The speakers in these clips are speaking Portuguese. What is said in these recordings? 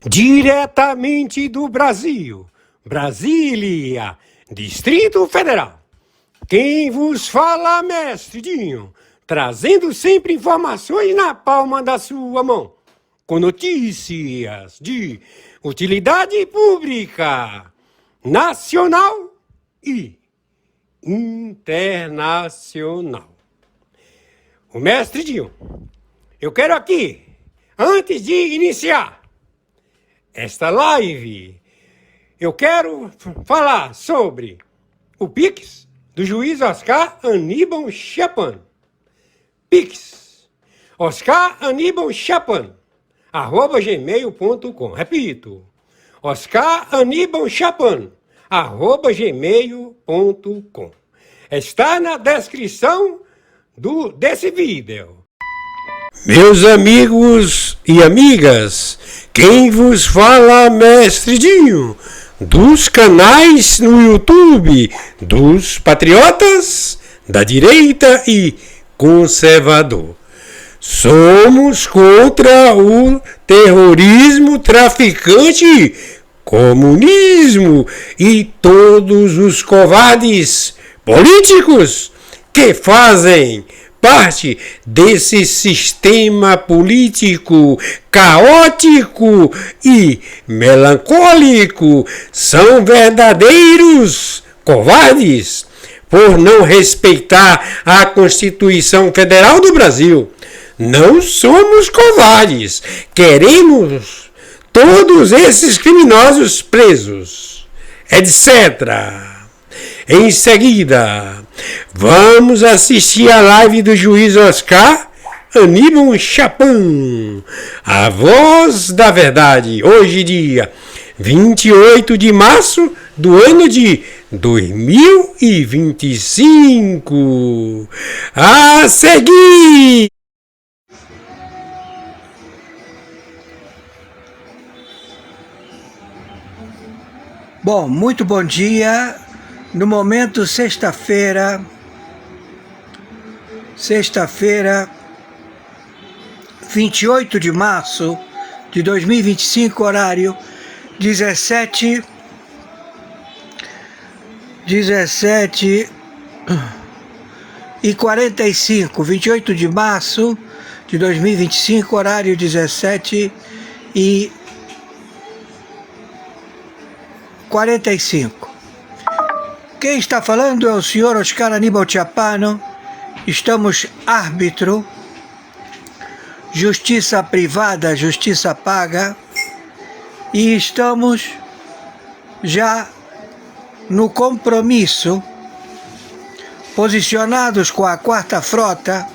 Diretamente do Brasil, Brasília, Distrito Federal. Quem vos fala, mestre Dinho, trazendo sempre informações na palma da sua mão, com notícias de utilidade pública, nacional e internacional. O mestre Dinho, eu quero aqui, antes de iniciar esta live, eu quero falar sobre o Pix do juiz Oscar Aníbal Chapan. Pix, Oscar Aníbal Chapan, @gmail.com. Repito, Oscar Aníbal Chapan, @gmail.com. Está na descrição desse vídeo. Meus amigos e amigas, quem vos fala, mestre Dinho, dos canais no YouTube dos patriotas, da direita e conservador. Somos contra o terrorismo traficante, comunismo e todos os covardes políticos que fazem parte desse sistema político caótico e melancólico. São verdadeiros covardes por não respeitar a Constituição Federal do Brasil. Não somos covardes, queremos todos esses criminosos presos, etc. Em seguida, vamos assistir a live do juiz Oscar Aníbal Chapan, a voz da verdade, hoje dia 28 de março do ano de 2025. A seguir! Bom, muito bom dia. No momento, sexta-feira, 28 de março de 2025, horário 17h45, 28 de março de 2025, horário 17h45. Quem está falando é o senhor Oscar Aníbal Chapan. Estamos árbitro, justiça privada, justiça paga, e estamos já no compromisso, posicionados com a Quarta Frota,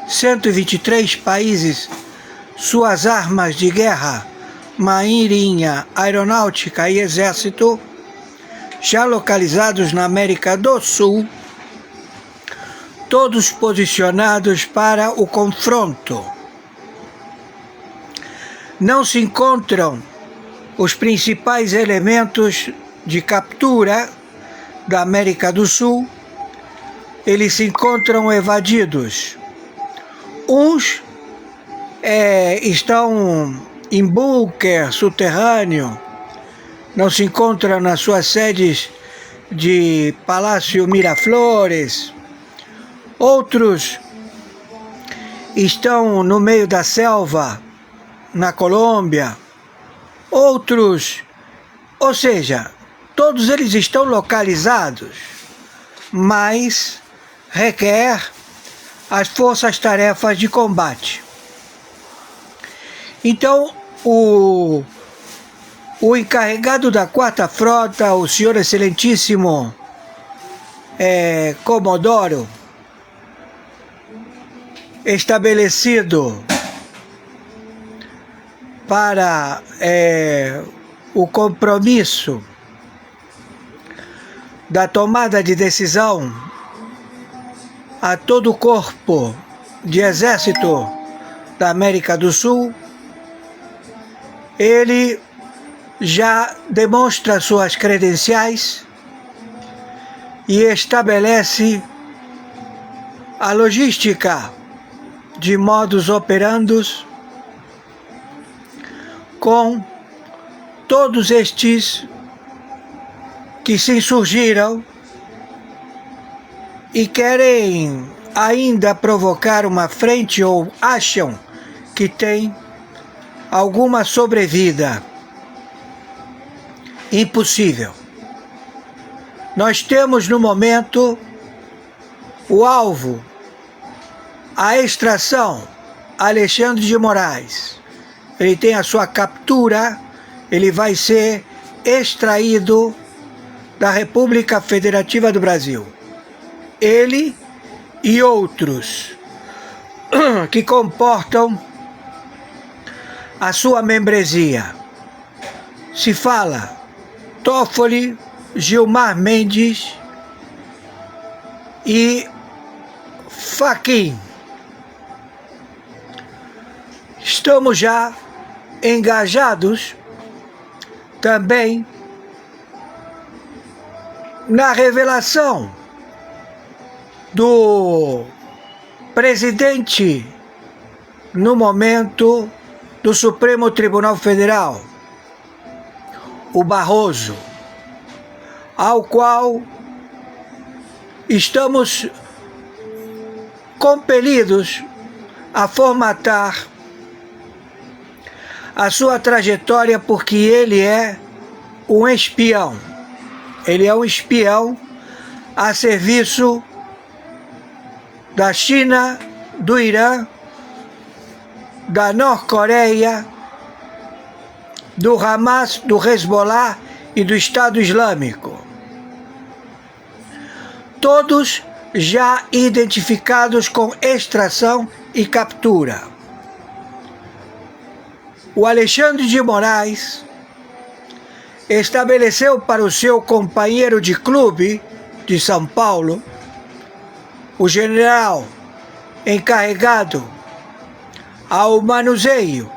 123 países, suas armas de guerra, marinha, aeronáutica e exército, já localizados na América do Sul, todos posicionados para o confronto. Não se encontram os principais elementos de captura da América do Sul, eles se encontram evadidos. Uns estão em bunker subterrâneo, não se encontram nas suas sedes de Palácio Miraflores. Outros estão no meio da selva, na Colômbia. Outros, ou seja, todos eles estão localizados, mas requer as forças-tarefas de combate. Então, o encarregado da Quarta Frota, o senhor excelentíssimo Comodoro, estabelecido para o compromisso da tomada de decisão a todo o corpo de exército da América do Sul, ele já demonstra suas credenciais e estabelece a logística de modus operandi com todos estes que se insurgiram e querem ainda provocar uma frente ou acham que tem alguma sobrevida. Impossível. Nós temos no momento o alvo, a extração, Alexandre de Moraes. Ele tem a sua captura, ele vai ser extraído da República Federativa do Brasil. Ele e outros que comportam a sua membresia. Se fala Toffoli, Gilmar Mendes e Fachin. Estamos já engajados também na revelação do presidente, no momento, do Supremo Tribunal Federal, o Barroso, ao qual estamos compelidos a formatar a sua trajetória, porque ele é um espião. Ele é um espião a serviço da China, do Irã, da Norte-Coreia, do Hamas, do Hezbollah e do Estado Islâmico. Todos já identificados com extração e captura. O Alexandre de Moraes estabeleceu para o seu companheiro de clube de São Paulo, o general encarregado ao manuseio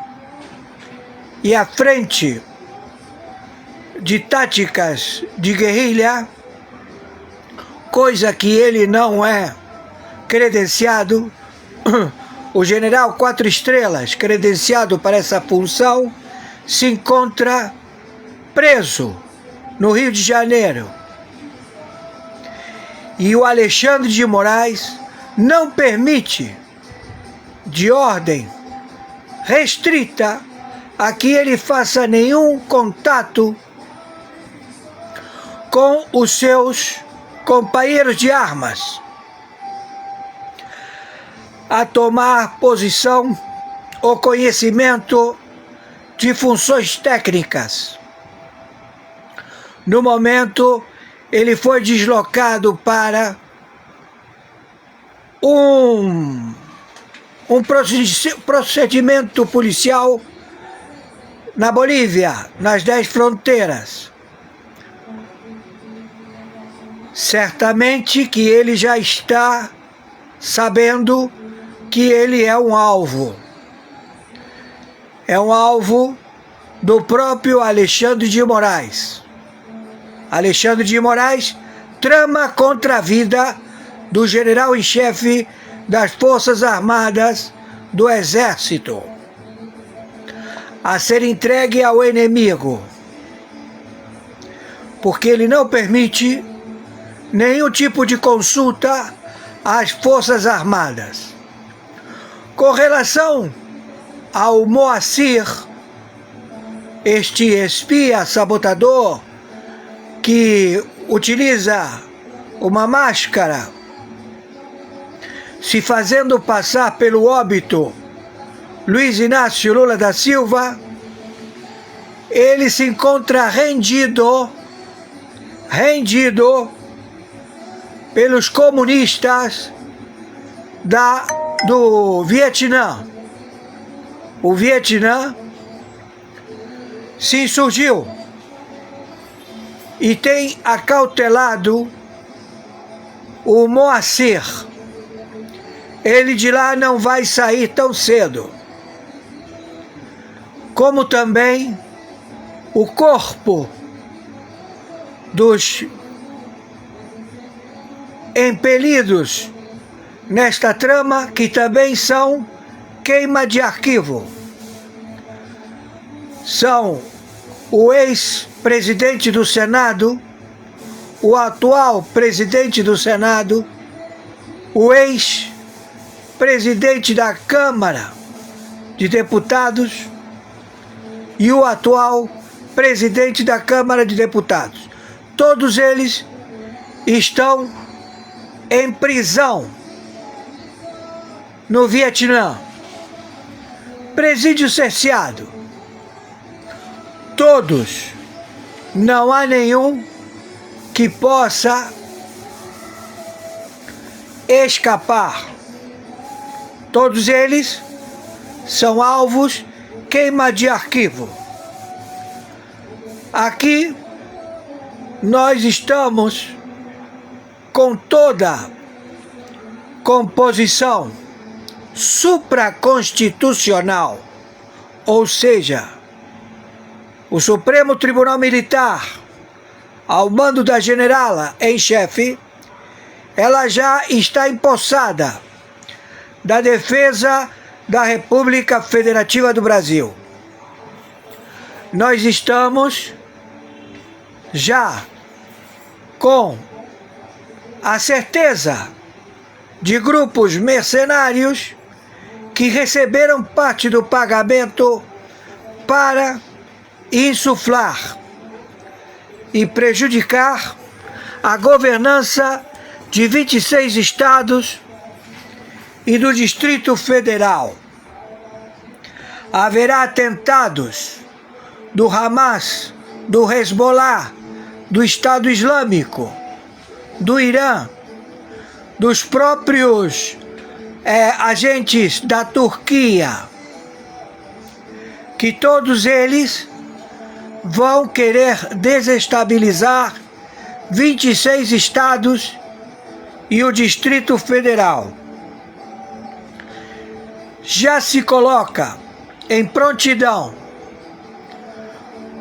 e à frente de táticas de guerrilha, coisa que ele não é credenciado. O general 4 estrelas, credenciado para essa função, se encontra preso no Rio de Janeiro. E o Alexandre de Moraes não permite, de ordem restrita, a que ele faça nenhum contato com os seus companheiros de armas, a tomar posição ou conhecimento de funções técnicas. No momento, ele foi deslocado para um procedimento policial na Bolívia, nas 10 fronteiras. Certamente que ele já está sabendo que ele é um alvo. É um alvo do próprio Alexandre de Moraes. Alexandre de Moraes trama contra a vida do general em chefe das Forças Armadas do Exército, a ser entregue ao inimigo, porque ele não permite nenhum tipo de consulta às Forças Armadas. Com relação ao Moacir, este espia sabotador que utiliza uma máscara, se fazendo passar pelo óbito Luiz Inácio Lula da Silva, ele se encontra rendido pelos comunistas do Vietnã. O Vietnã se insurgiu e tem acautelado o Moacir. Ele de lá não vai sair tão cedo. Como também o corpo dos impelidos nesta trama, que também são queima de arquivo. São o ex-presidente do Senado, o atual presidente do Senado, o ex-presidente da Câmara de Deputados e o atual presidente da Câmara de Deputados. Todos eles estão em prisão no Vietnã. Presídio cerceado. Todos. Não há nenhum que possa escapar. Todos eles são alvos queima de arquivo. Aqui nós estamos com toda composição supraconstitucional, ou seja, o Supremo Tribunal Militar, ao mando da generala em chefe, ela já está empossada da defesa da República Federativa do Brasil. Nós estamos já com a certeza de grupos mercenários que receberam parte do pagamento para insuflar e prejudicar a governança de 26 estados e do Distrito Federal. Haverá atentados do Hamas, do Hezbollah, do Estado Islâmico, do Irã, dos próprios agentes da Turquia, que todos eles vão querer desestabilizar 26 estados e o Distrito Federal. Já se coloca em prontidão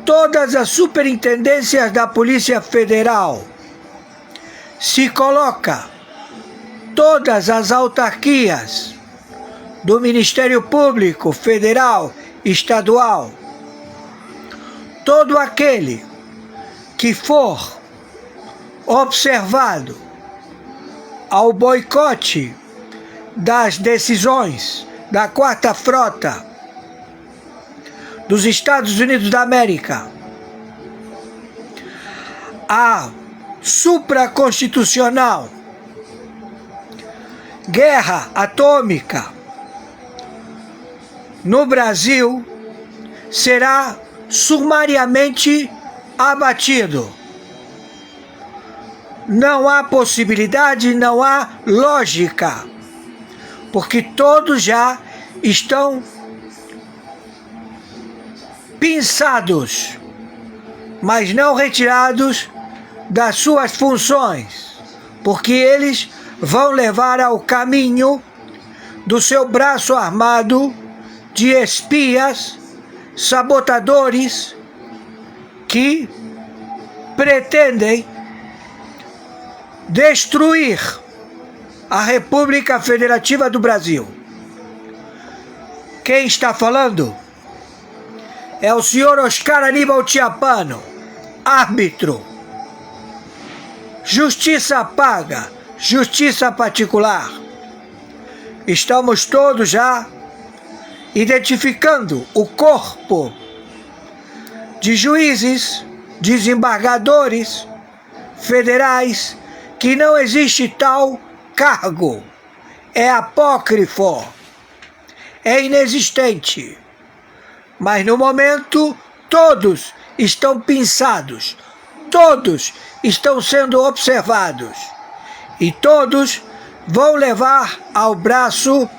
todas as superintendências da Polícia Federal, se coloca todas as autarquias do Ministério Público Federal, Estadual, todo aquele que for observado ao boicote das decisões da Quarta Frota dos Estados Unidos da América, a supraconstitucional guerra atômica no Brasil, será sumariamente abatido. Não há possibilidade, não há lógica, porque todos já estão pinçados, mas não retirados das suas funções, porque eles vão levar ao caminho do seu braço armado de espias, sabotadores, que pretendem destruir a República Federativa do Brasil. Quem está falando é o senhor Oscar Aníbal Tiapano, árbitro. Justiça paga, justiça particular. Estamos todos já identificando o corpo de juízes, desembargadores federais, que não existe tal cargo. É apócrifo, é inexistente. Mas no momento todos estão pinçados, todos estão sendo observados e todos vão levar ao braço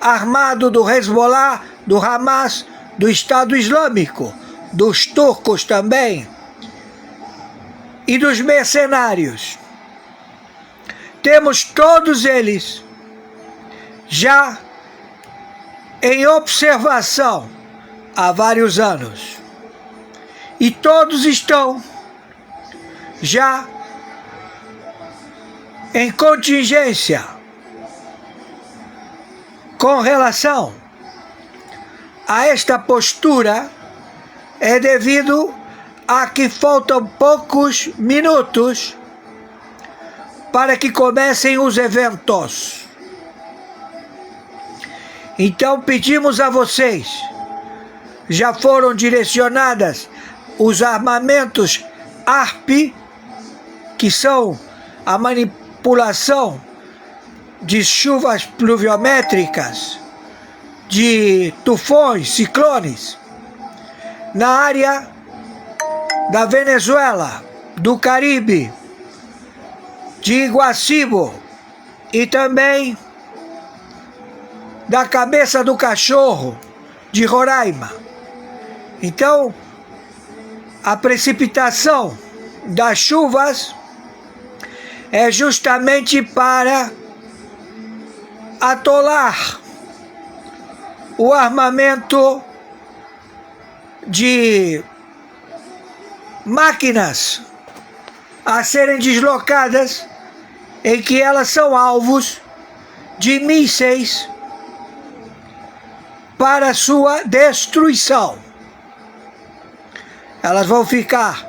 armado do Hezbollah, do Hamas, do Estado Islâmico, dos turcos também e dos mercenários. Temos todos eles já em observação há vários anos. e todos estão já em contingência com relação a esta postura. É devido a que faltam poucos minutos para que comecem os eventos. Então pedimos a vocês, já foram direcionadas os armamentos ARP, que são a manipulação de chuvas pluviométricas, de tufões, ciclones, na área da Venezuela, do Caribe, de Iguacibo e também da Cabeça do Cachorro, de Roraima. Então, a precipitação das chuvas é justamente para atolar o armamento de máquinas a serem deslocadas, em que elas são alvos de mísseis para sua destruição. Elas vão ficar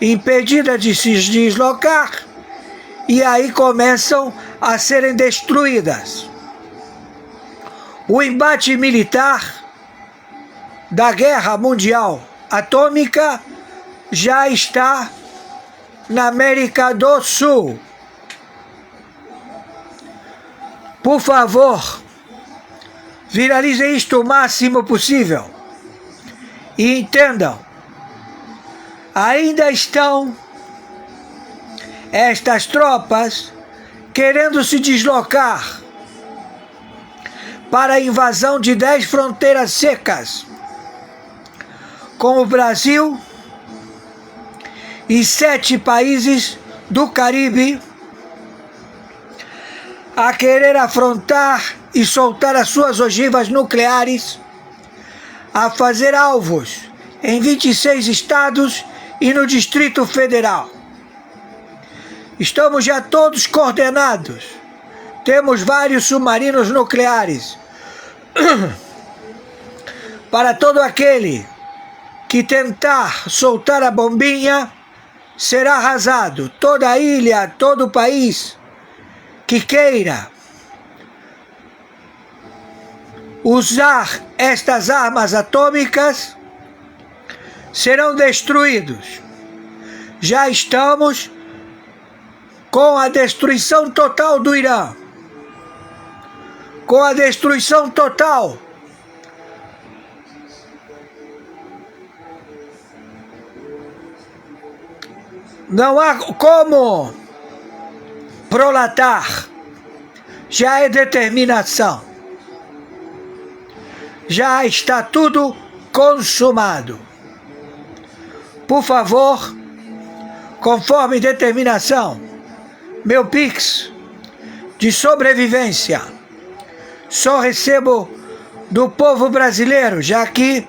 impedidas de se deslocar e aí começam a serem destruídas. O embate militar da Guerra Mundial Atômica já está na América do Sul. Por favor, viralizem isto o máximo possível e entendam, ainda estão estas tropas querendo se deslocar para a invasão de 10 fronteiras secas com o Brasil e 7 países do Caribe, a querer afrontar e soltar as suas ogivas nucleares, a fazer alvos em 26 estados e no Distrito Federal. Estamos já todos coordenados. Temos vários submarinos nucleares. Para todo aquele que tentar soltar a bombinha, será arrasado. Toda a ilha, todo o país que queira usar estas armas atômicas serão destruídos. Já estamos com a destruição total do Irã, com a destruição total não há como prolatar, já é determinação, já está tudo consumado. Por favor, conforme determinação, meu Pix de sobrevivência, só recebo do povo brasileiro, já que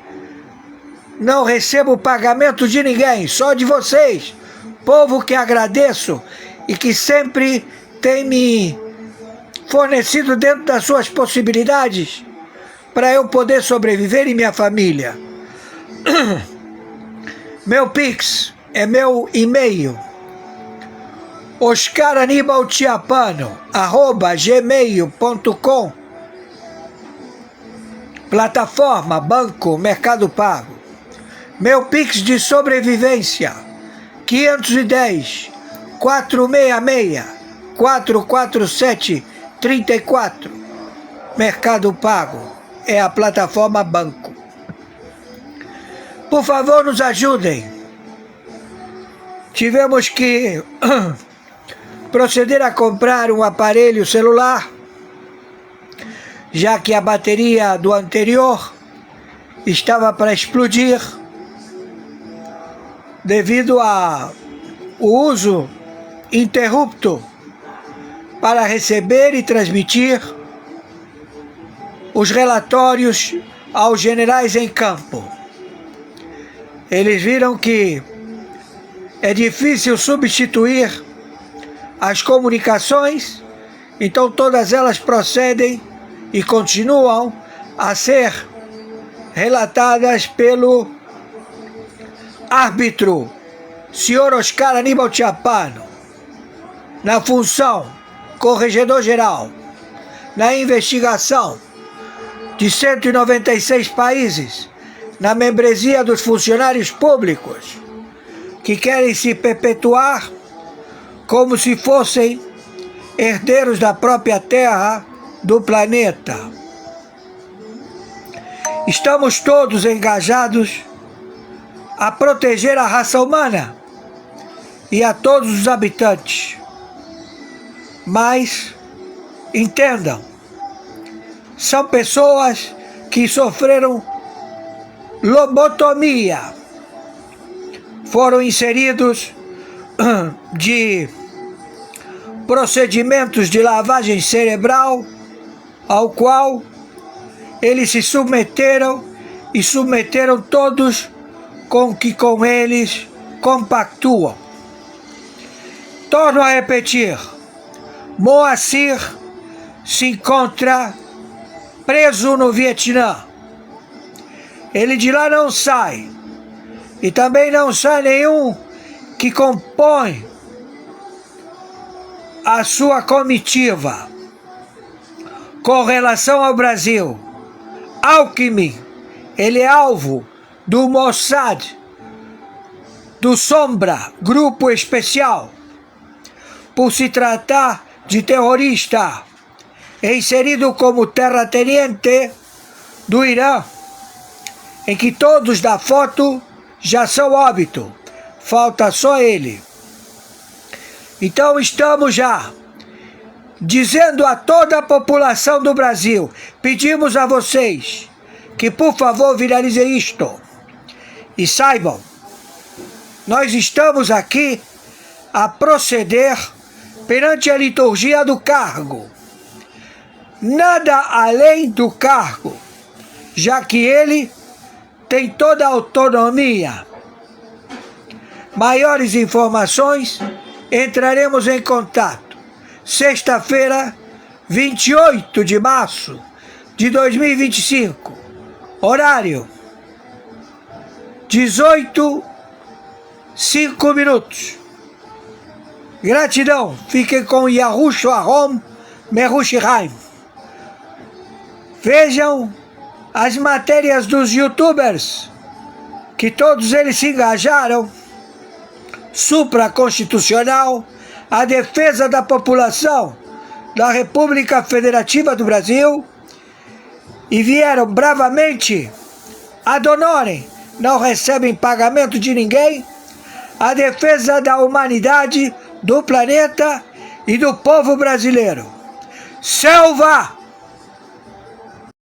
não recebo pagamento de ninguém, só de vocês, povo que agradeço e que sempre tem me fornecido dentro das suas possibilidades para eu poder sobreviver e minha família. Meu Pix é meu e-mail, oscaranibaltiapano@gmail.com, plataforma Banco Mercado Pago. Meu Pix de sobrevivência, 510 466 447 34. Mercado Pago é a plataforma Banco. Por favor, nos ajudem. Tivemos que proceder a comprar um aparelho celular, já que a bateria do anterior estava para explodir devido ao uso interrupto para receber e transmitir os relatórios aos generais em campo. Eles viram que é difícil substituir as comunicações, então todas elas procedem e continuam a ser relatadas pelo árbitro, senhor Oscar Aníbal Chiappano, na função corregedor-geral, na investigação de 196 países, na membresia dos funcionários públicos, que querem se perpetuar como se fossem herdeiros da própria Terra, do planeta. Estamos todos engajados a proteger a raça humana e a todos os habitantes. Mas, entendam, são pessoas que sofreram lobotomia, foram inseridos de procedimentos de lavagem cerebral, ao qual eles se submeteram e submeteram todos com que com eles compactuam. Torno a repetir, Moacir se encontra preso no Vietnã. Ele de lá não sai, e também não sai nenhum que compõe a sua comitiva. Com relação ao Brasil, Alckmin, ele é alvo do Mossad, do Sombra, grupo especial, por se tratar de terrorista, inserido como terrateniente do Irã, em que todos da foto já são óbito, falta só ele. Então estamos já dizendo a toda a população do Brasil, pedimos a vocês que por favor viralizem isto e saibam, nós estamos aqui a proceder perante a liturgia do cargo, nada além do cargo, já que ele tem toda a autonomia. Maiores informações, entraremos em contato. Sexta-feira, 28 de março de 2025, horário 18:05. Gratidão, fiquem com Yahushua Hom Merushihaim. Vejam as matérias dos youtubers, que todos eles se engajaram, supraconstitucional, a defesa da população da República Federativa do Brasil, e vieram bravamente ad honorem, não recebem pagamento de ninguém, a defesa da humanidade, do planeta e do povo brasileiro. Selva!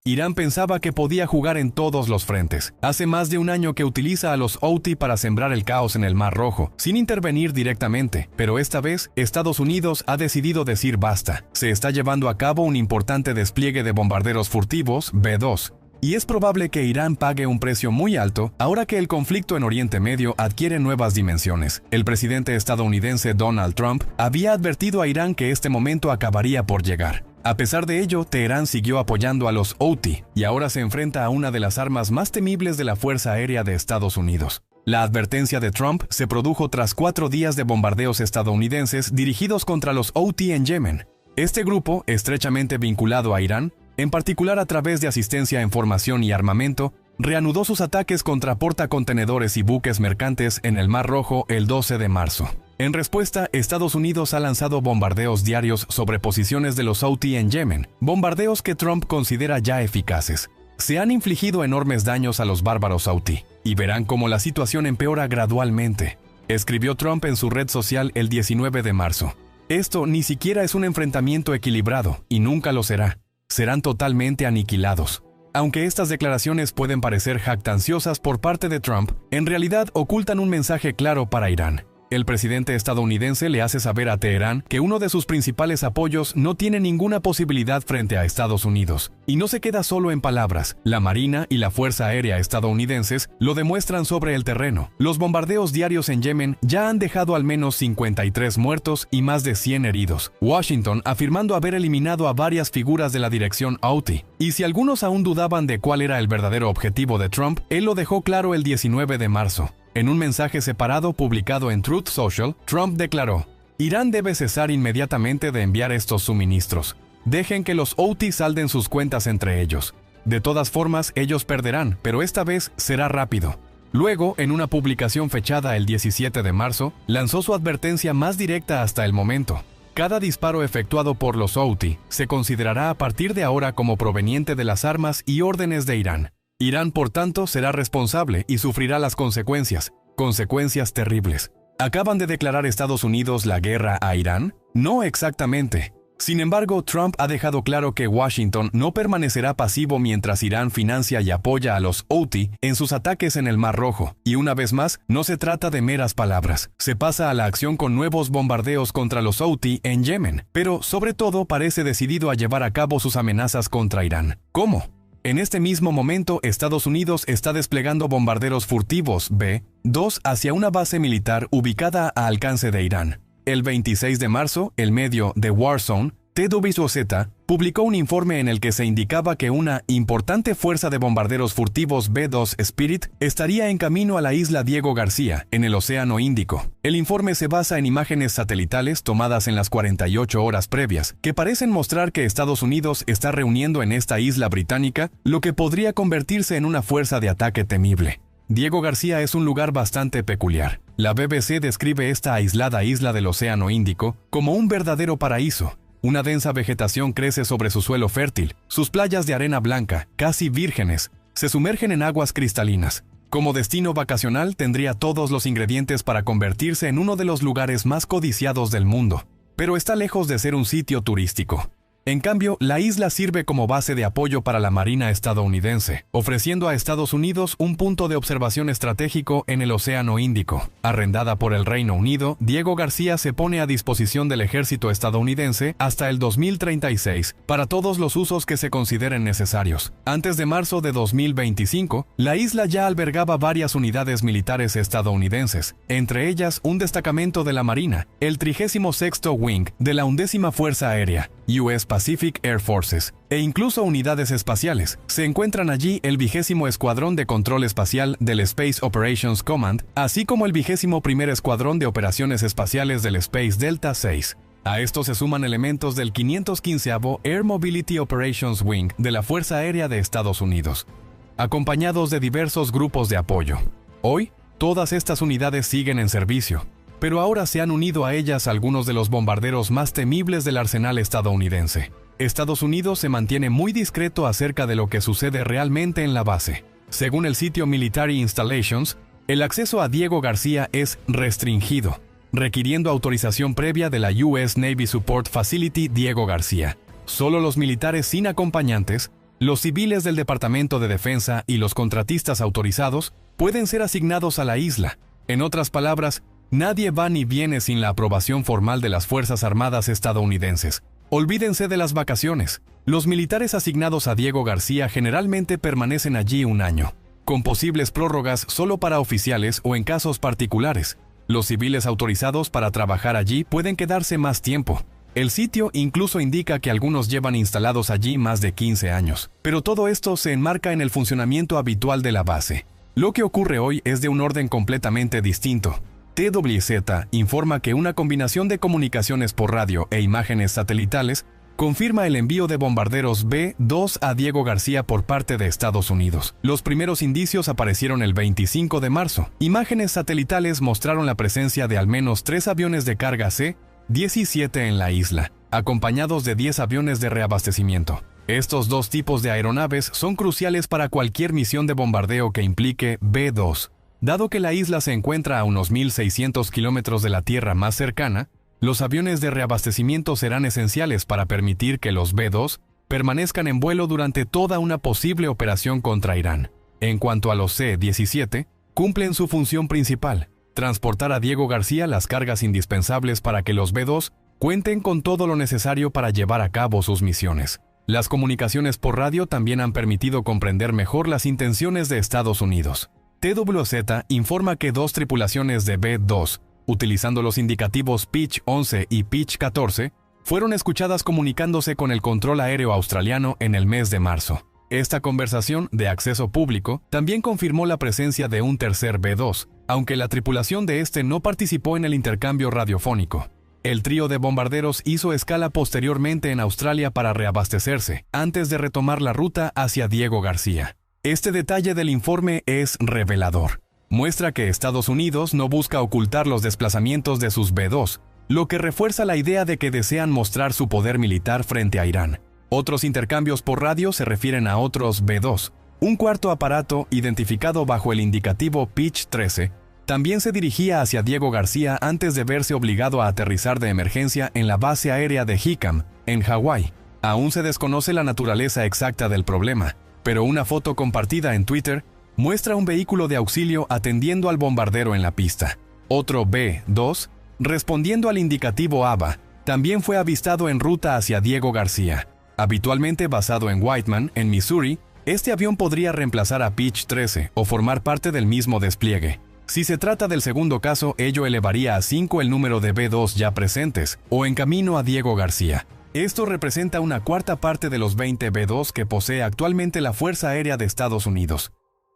Irán pensaba que podía jugar en todos los frentes. Hace más de un año que utiliza a los Houthi para sembrar el caos en el Mar Rojo, sin intervenir directamente. Pero esta vez, Estados Unidos ha decidido decir basta. Se está llevando a cabo un importante despliegue de bombarderos furtivos, B-2. Y es probable que Irán pague un precio muy alto ahora que el conflicto en Oriente Medio adquiere nuevas dimensiones. El presidente estadounidense Donald Trump había advertido a Irán que este momento acabaría por llegar. A pesar de ello, Teherán siguió apoyando a los Houthi y ahora se enfrenta a una de las armas más temibles de la Fuerza Aérea de Estados Unidos. La advertencia de Trump se produjo tras 4 días de bombardeos estadounidenses dirigidos contra los Houthi en Yemen. Este grupo, estrechamente vinculado a Irán, en particular a través de asistencia en formación y armamento, reanudó sus ataques contra portacontenedores y buques mercantes en el Mar Rojo el 12 de marzo. En respuesta, Estados Unidos ha lanzado bombardeos diarios sobre posiciones de los Houthi en Yemen, bombardeos que Trump considera ya eficaces. Se han infligido enormes daños a los bárbaros Houthi, y verán cómo la situación empeora gradualmente, escribió Trump en su red social el 19 de marzo. Esto ni siquiera es un enfrentamiento equilibrado, y nunca lo será. Serán totalmente aniquilados. Aunque estas declaraciones pueden parecer jactanciosas por parte de Trump, en realidad ocultan un mensaje claro para Irán. El presidente estadounidense le hace saber a Teherán que uno de sus principales apoyos no tiene ninguna posibilidad frente a Estados Unidos. Y no se queda solo en palabras. La Marina y la Fuerza Aérea estadounidenses lo demuestran sobre el terreno. Los bombardeos diarios en Yemen ya han dejado al menos 53 muertos y más de 100 heridos. Washington afirmando haber eliminado a varias figuras de la dirección Houthi. Y si algunos aún dudaban de cuál era el verdadero objetivo de Trump, él lo dejó claro el 19 de marzo. En un mensaje separado publicado en Truth Social, Trump declaró: Irán debe cesar inmediatamente de enviar estos suministros. Dejen que los Houthi salden sus cuentas entre ellos. De todas formas, ellos perderán, pero esta vez será rápido. Luego, en una publicación fechada el 17 de marzo, lanzó su advertencia más directa hasta el momento. Cada disparo efectuado por los Houthi se considerará a partir de ahora como proveniente de las armas y órdenes de Irán. Irán, por tanto, será responsable y sufrirá las consecuencias terribles. ¿Acaban de declarar Estados Unidos la guerra a Irán? No exactamente. Sin embargo, Trump ha dejado claro que Washington no permanecerá pasivo mientras Irán financia y apoya a los Houthi en sus ataques en el Mar Rojo. Y una vez más, no se trata de meras palabras. Se pasa a la acción con nuevos bombardeos contra los Houthi en Yemen, pero sobre todo parece decidido a llevar a cabo sus amenazas contra Irán. ¿Cómo? En este mismo momento, Estados Unidos está desplegando bombarderos furtivos B-2 hacia una base militar ubicada a alcance de Irán. El 26 de marzo, el medio The War Zone, TWZ, publicó un informe en el que se indicaba que una importante fuerza de bombarderos furtivos B-2 Spirit estaría en camino a la isla Diego García, en el Océano Índico. El informe se basa en imágenes satelitales tomadas en las 48 horas previas, que parecen mostrar que Estados Unidos está reuniendo en esta isla británica lo que podría convertirse en una fuerza de ataque temible. Diego García es un lugar bastante peculiar. La BBC describe esta aislada isla del Océano Índico como un verdadero paraíso. Una densa vegetación crece sobre su suelo fértil, sus playas de arena blanca, casi vírgenes, se sumergen en aguas cristalinas. Como destino vacacional tendría todos los ingredientes para convertirse en uno de los lugares más codiciados del mundo, pero está lejos de ser un sitio turístico. En cambio, la isla sirve como base de apoyo para la Marina estadounidense, ofreciendo a Estados Unidos un punto de observación estratégico en el Océano Índico. Arrendada por el Reino Unido, Diego García se pone a disposición del ejército estadounidense hasta el 2036 para todos los usos que se consideren necesarios. Antes de marzo de 2025, la isla ya albergaba varias unidades militares estadounidenses, entre ellas un destacamento de la Marina, el 36º Wing de la 11ª Fuerza Aérea, US Pacific Air Forces, e incluso unidades espaciales. Se encuentran allí el 20º Escuadrón de Control Espacial del Space Operations Command, así como el 21º Escuadrón de Operaciones Espaciales del Space Delta 6. A esto se suman elementos del 515º Air Mobility Operations Wing de la Fuerza Aérea de Estados Unidos, acompañados de diversos grupos de apoyo. Hoy, todas estas unidades siguen en servicio, pero ahora se han unido a ellas algunos de los bombarderos más temibles del arsenal estadounidense. Estados Unidos se mantiene muy discreto acerca de lo que sucede realmente en la base. Según el sitio Military Installations, el acceso a Diego García es restringido, requiriendo autorización previa de la US Navy Support Facility Diego García. Solo los militares sin acompañantes, los civiles del Departamento de Defensa y los contratistas autorizados pueden ser asignados a la isla. En otras palabras, nadie va ni viene sin la aprobación formal de las Fuerzas Armadas estadounidenses. Olvídense de las vacaciones. Los militares asignados a Diego García generalmente permanecen allí un año, con posibles prórrogas solo para oficiales o en casos particulares. Los civiles autorizados para trabajar allí pueden quedarse más tiempo. El sitio incluso indica que algunos llevan instalados allí más de 15 años. Pero todo esto se enmarca en el funcionamiento habitual de la base. Lo que ocurre hoy es de un orden completamente distinto. TWZ informa que una combinación de comunicaciones por radio e imágenes satelitales confirma el envío de bombarderos B-2 a Diego García por parte de Estados Unidos. Los primeros indicios aparecieron el 25 de marzo. Imágenes satelitales mostraron la presencia de al menos 3 aviones de carga C-17 en la isla, acompañados de 10 aviones de reabastecimiento. Estos dos tipos de aeronaves son cruciales para cualquier misión de bombardeo que implique B-2. Dado que la isla se encuentra a unos 1.600 kilómetros de la tierra más cercana, los aviones de reabastecimiento serán esenciales para permitir que los B-2 permanezcan en vuelo durante toda una posible operación contra Irán. En cuanto a los C-17, cumplen su función principal, transportar a Diego García las cargas indispensables para que los B-2 cuenten con todo lo necesario para llevar a cabo sus misiones. Las comunicaciones por radio también han permitido comprender mejor las intenciones de Estados Unidos. TWZ informa que 2 tripulaciones de B-2, utilizando los indicativos Pitch 11 y Pitch 14, fueron escuchadas comunicándose con el control aéreo australiano en el mes de marzo. Esta conversación, de acceso público, también confirmó la presencia de un tercer B-2, aunque la tripulación de este no participó en el intercambio radiofónico. El trío de bombarderos hizo escala posteriormente en Australia para reabastecerse, antes de retomar la ruta hacia Diego García. Este detalle del informe es revelador. Muestra que Estados Unidos no busca ocultar los desplazamientos de sus B-2, lo que refuerza la idea de que desean mostrar su poder militar frente a Irán. Otros intercambios por radio se refieren a otros B-2. Un cuarto aparato, identificado bajo el indicativo Pitch 13, también se dirigía hacia Diego García antes de verse obligado a aterrizar de emergencia en la base aérea de Hickam, en Hawái. Aún se desconoce la naturaleza exacta del problema, pero una foto compartida en Twitter muestra un vehículo de auxilio atendiendo al bombardero en la pista. Otro B-2, respondiendo al indicativo ABA, también fue avistado en ruta hacia Diego García. Habitualmente basado en Whiteman, en Missouri, este avión podría reemplazar a Pitch 13 o formar parte del mismo despliegue. Si se trata del segundo caso, ello elevaría a 5 el número de B-2 ya presentes o en camino a Diego García. Esto representa una cuarta parte de los 20 B-2 que posee actualmente la Fuerza Aérea de Estados Unidos,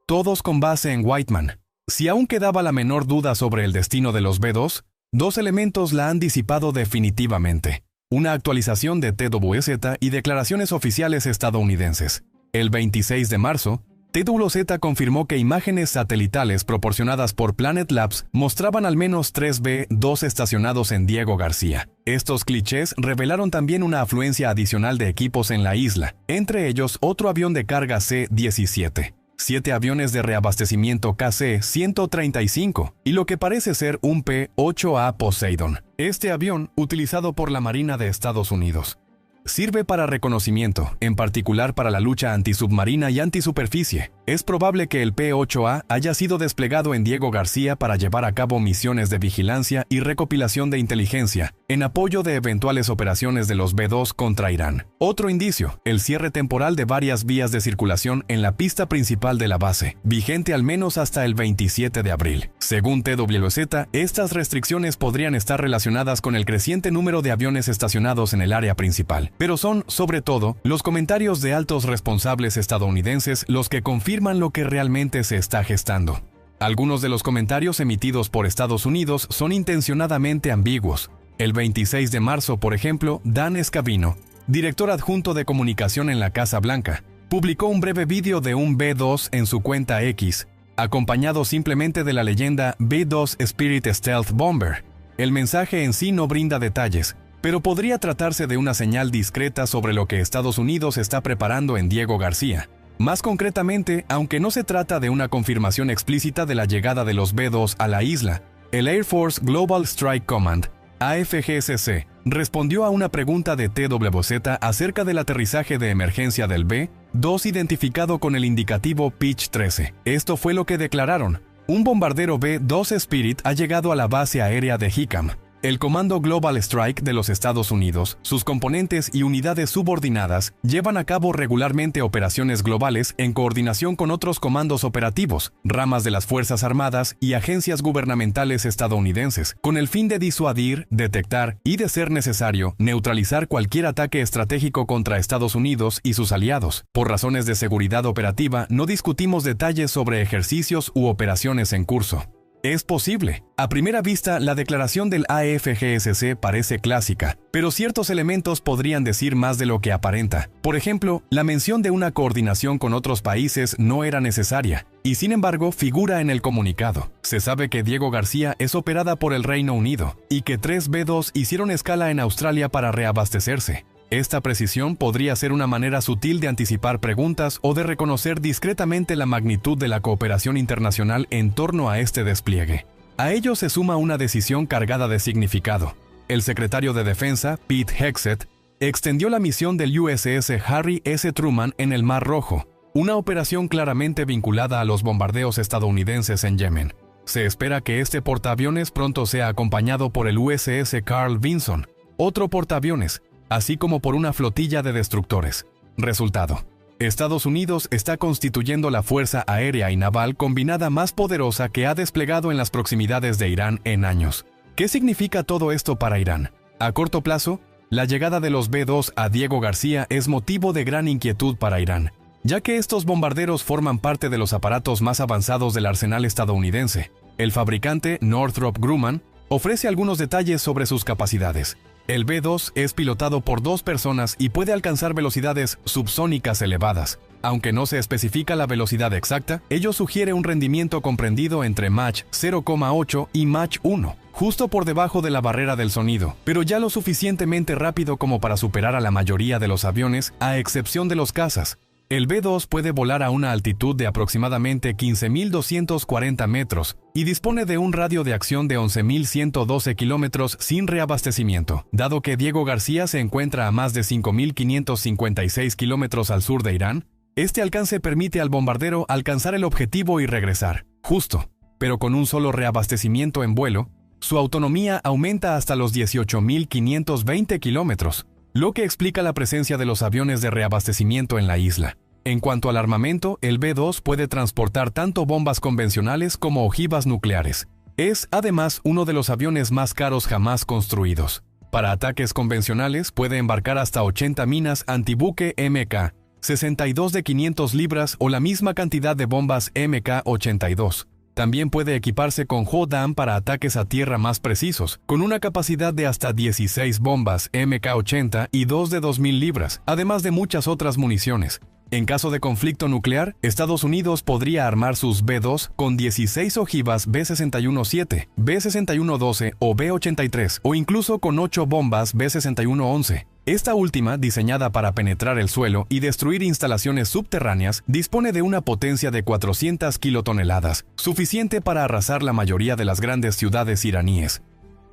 todos con base en Whiteman. Si aún quedaba la menor duda sobre el destino de los B-2, 2 elementos la han disipado definitivamente: una actualización de TWZ y declaraciones oficiales estadounidenses. El 26 de marzo, TWZ confirmó que imágenes satelitales proporcionadas por Planet Labs mostraban al menos 3 B-2 estacionados en Diego García. Estos clichés revelaron también una afluencia adicional de equipos en la isla, entre ellos otro avión de carga C-17. 7 aviones de reabastecimiento KC-135 y lo que parece ser un P-8A Poseidon. Este avión, utilizado por la Marina de Estados Unidos, sirve para reconocimiento, en particular para la lucha antisubmarina y antisuperficie. Es probable que el P-8A haya sido desplegado en Diego García para llevar a cabo misiones de vigilancia y recopilación de inteligencia, en apoyo de eventuales operaciones de los B-2 contra Irán. Otro indicio: el cierre temporal de varias vías de circulación en la pista principal de la base, vigente al menos hasta el 27 de abril. Según TWZ, estas restricciones podrían estar relacionadas con el creciente número de aviones estacionados en el área principal. Pero son, sobre todo, los comentarios de altos responsables estadounidenses los que confirman lo que realmente se está gestando. Algunos de los comentarios emitidos por Estados Unidos son intencionadamente ambiguos. El 26 de marzo, por ejemplo, Dan Scavino, director adjunto de comunicación en la Casa Blanca, publicó un breve vídeo de un B-2 en su cuenta X, acompañado simplemente de la leyenda B-2 Spirit Stealth Bomber. El mensaje en sí no brinda detalles, pero podría tratarse de una señal discreta sobre lo que Estados Unidos está preparando en Diego García. Más concretamente, aunque no se trata de una confirmación explícita de la llegada de los B-2 a la isla, el Air Force Global Strike Command, AFGSC, respondió a una pregunta de TWZ acerca del aterrizaje de emergencia del B-2 identificado con el indicativo Pitch 13. Esto fue lo que declararon: un bombardero B-2 Spirit ha llegado a la base aérea de Hickam. El Comando Global Strike de los Estados Unidos, sus componentes y unidades subordinadas llevan a cabo regularmente operaciones globales en coordinación con otros comandos operativos, ramas de las Fuerzas Armadas y agencias gubernamentales estadounidenses, con el fin de disuadir, detectar y, de ser necesario, neutralizar cualquier ataque estratégico contra Estados Unidos y sus aliados. Por razones de seguridad operativa, no discutimos detalles sobre ejercicios u operaciones en curso. Es posible. A primera vista, la declaración del AFGSC parece clásica, pero ciertos elementos podrían decir más de lo que aparenta. Por ejemplo, la mención de una coordinación con otros países no era necesaria, y sin embargo figura en el comunicado. Se sabe que Diego García es operada por el Reino Unido, y que 3 B-2 hicieron escala en Australia para reabastecerse. Esta precisión podría ser una manera sutil de anticipar preguntas o de reconocer discretamente la magnitud de la cooperación internacional en torno a este despliegue. A ello se suma una decisión cargada de significado. El secretario de Defensa, Pete Hegseth, extendió la misión del USS Harry S. Truman en el Mar Rojo, una operación claramente vinculada a los bombardeos estadounidenses en Yemen. Se espera que este portaaviones pronto sea acompañado por el USS Carl Vinson, otro portaaviones, así como por una flotilla de destructores. Resultado: Estados Unidos está constituyendo la fuerza aérea y naval combinada más poderosa que ha desplegado en las proximidades de Irán en años. ¿Qué significa todo esto para Irán? A corto plazo, la llegada de los B-2 a Diego García es motivo de gran inquietud para Irán, ya que estos bombarderos forman parte de los aparatos más avanzados del arsenal estadounidense. El fabricante Northrop Grumman ofrece algunos detalles sobre sus capacidades. El B-2 es pilotado por 2 personas y puede alcanzar velocidades subsónicas elevadas. Aunque no se especifica la velocidad exacta, ello sugiere un rendimiento comprendido entre Mach 0,8 y Mach 1, justo por debajo de la barrera del sonido, pero ya lo suficientemente rápido como para superar a la mayoría de los aviones, a excepción de los cazas. El B-2 puede volar a una altitud de aproximadamente 15.240 metros y dispone de un radio de acción de 11.112 kilómetros sin reabastecimiento. Dado que Diego García se encuentra a más de 5.556 kilómetros al sur de Irán, este alcance permite al bombardero alcanzar el objetivo y regresar. Justo, pero con un solo reabastecimiento en vuelo, su autonomía aumenta hasta los 18.520 kilómetros. Lo que explica la presencia de los aviones de reabastecimiento en la isla. En cuanto al armamento, el B-2 puede transportar tanto bombas convencionales como ojivas nucleares. Es, además, uno de los aviones más caros jamás construidos. Para ataques convencionales, puede embarcar hasta 80 minas antibuque MK, 62 de 500 libras o la misma cantidad de bombas MK-82. También puede equiparse con JODAM para ataques a tierra más precisos, con una capacidad de hasta 16 bombas MK-80 y 2 de 2.000 libras, además de muchas otras municiones. En caso de conflicto nuclear, Estados Unidos podría armar sus B-2 con 16 ojivas B-61-7, B-61-12 o B-83, o incluso con 8 bombas B-61-11. Esta última, diseñada para penetrar el suelo y destruir instalaciones subterráneas, dispone de una potencia de 400 kilotoneladas, suficiente para arrasar la mayoría de las grandes ciudades iraníes.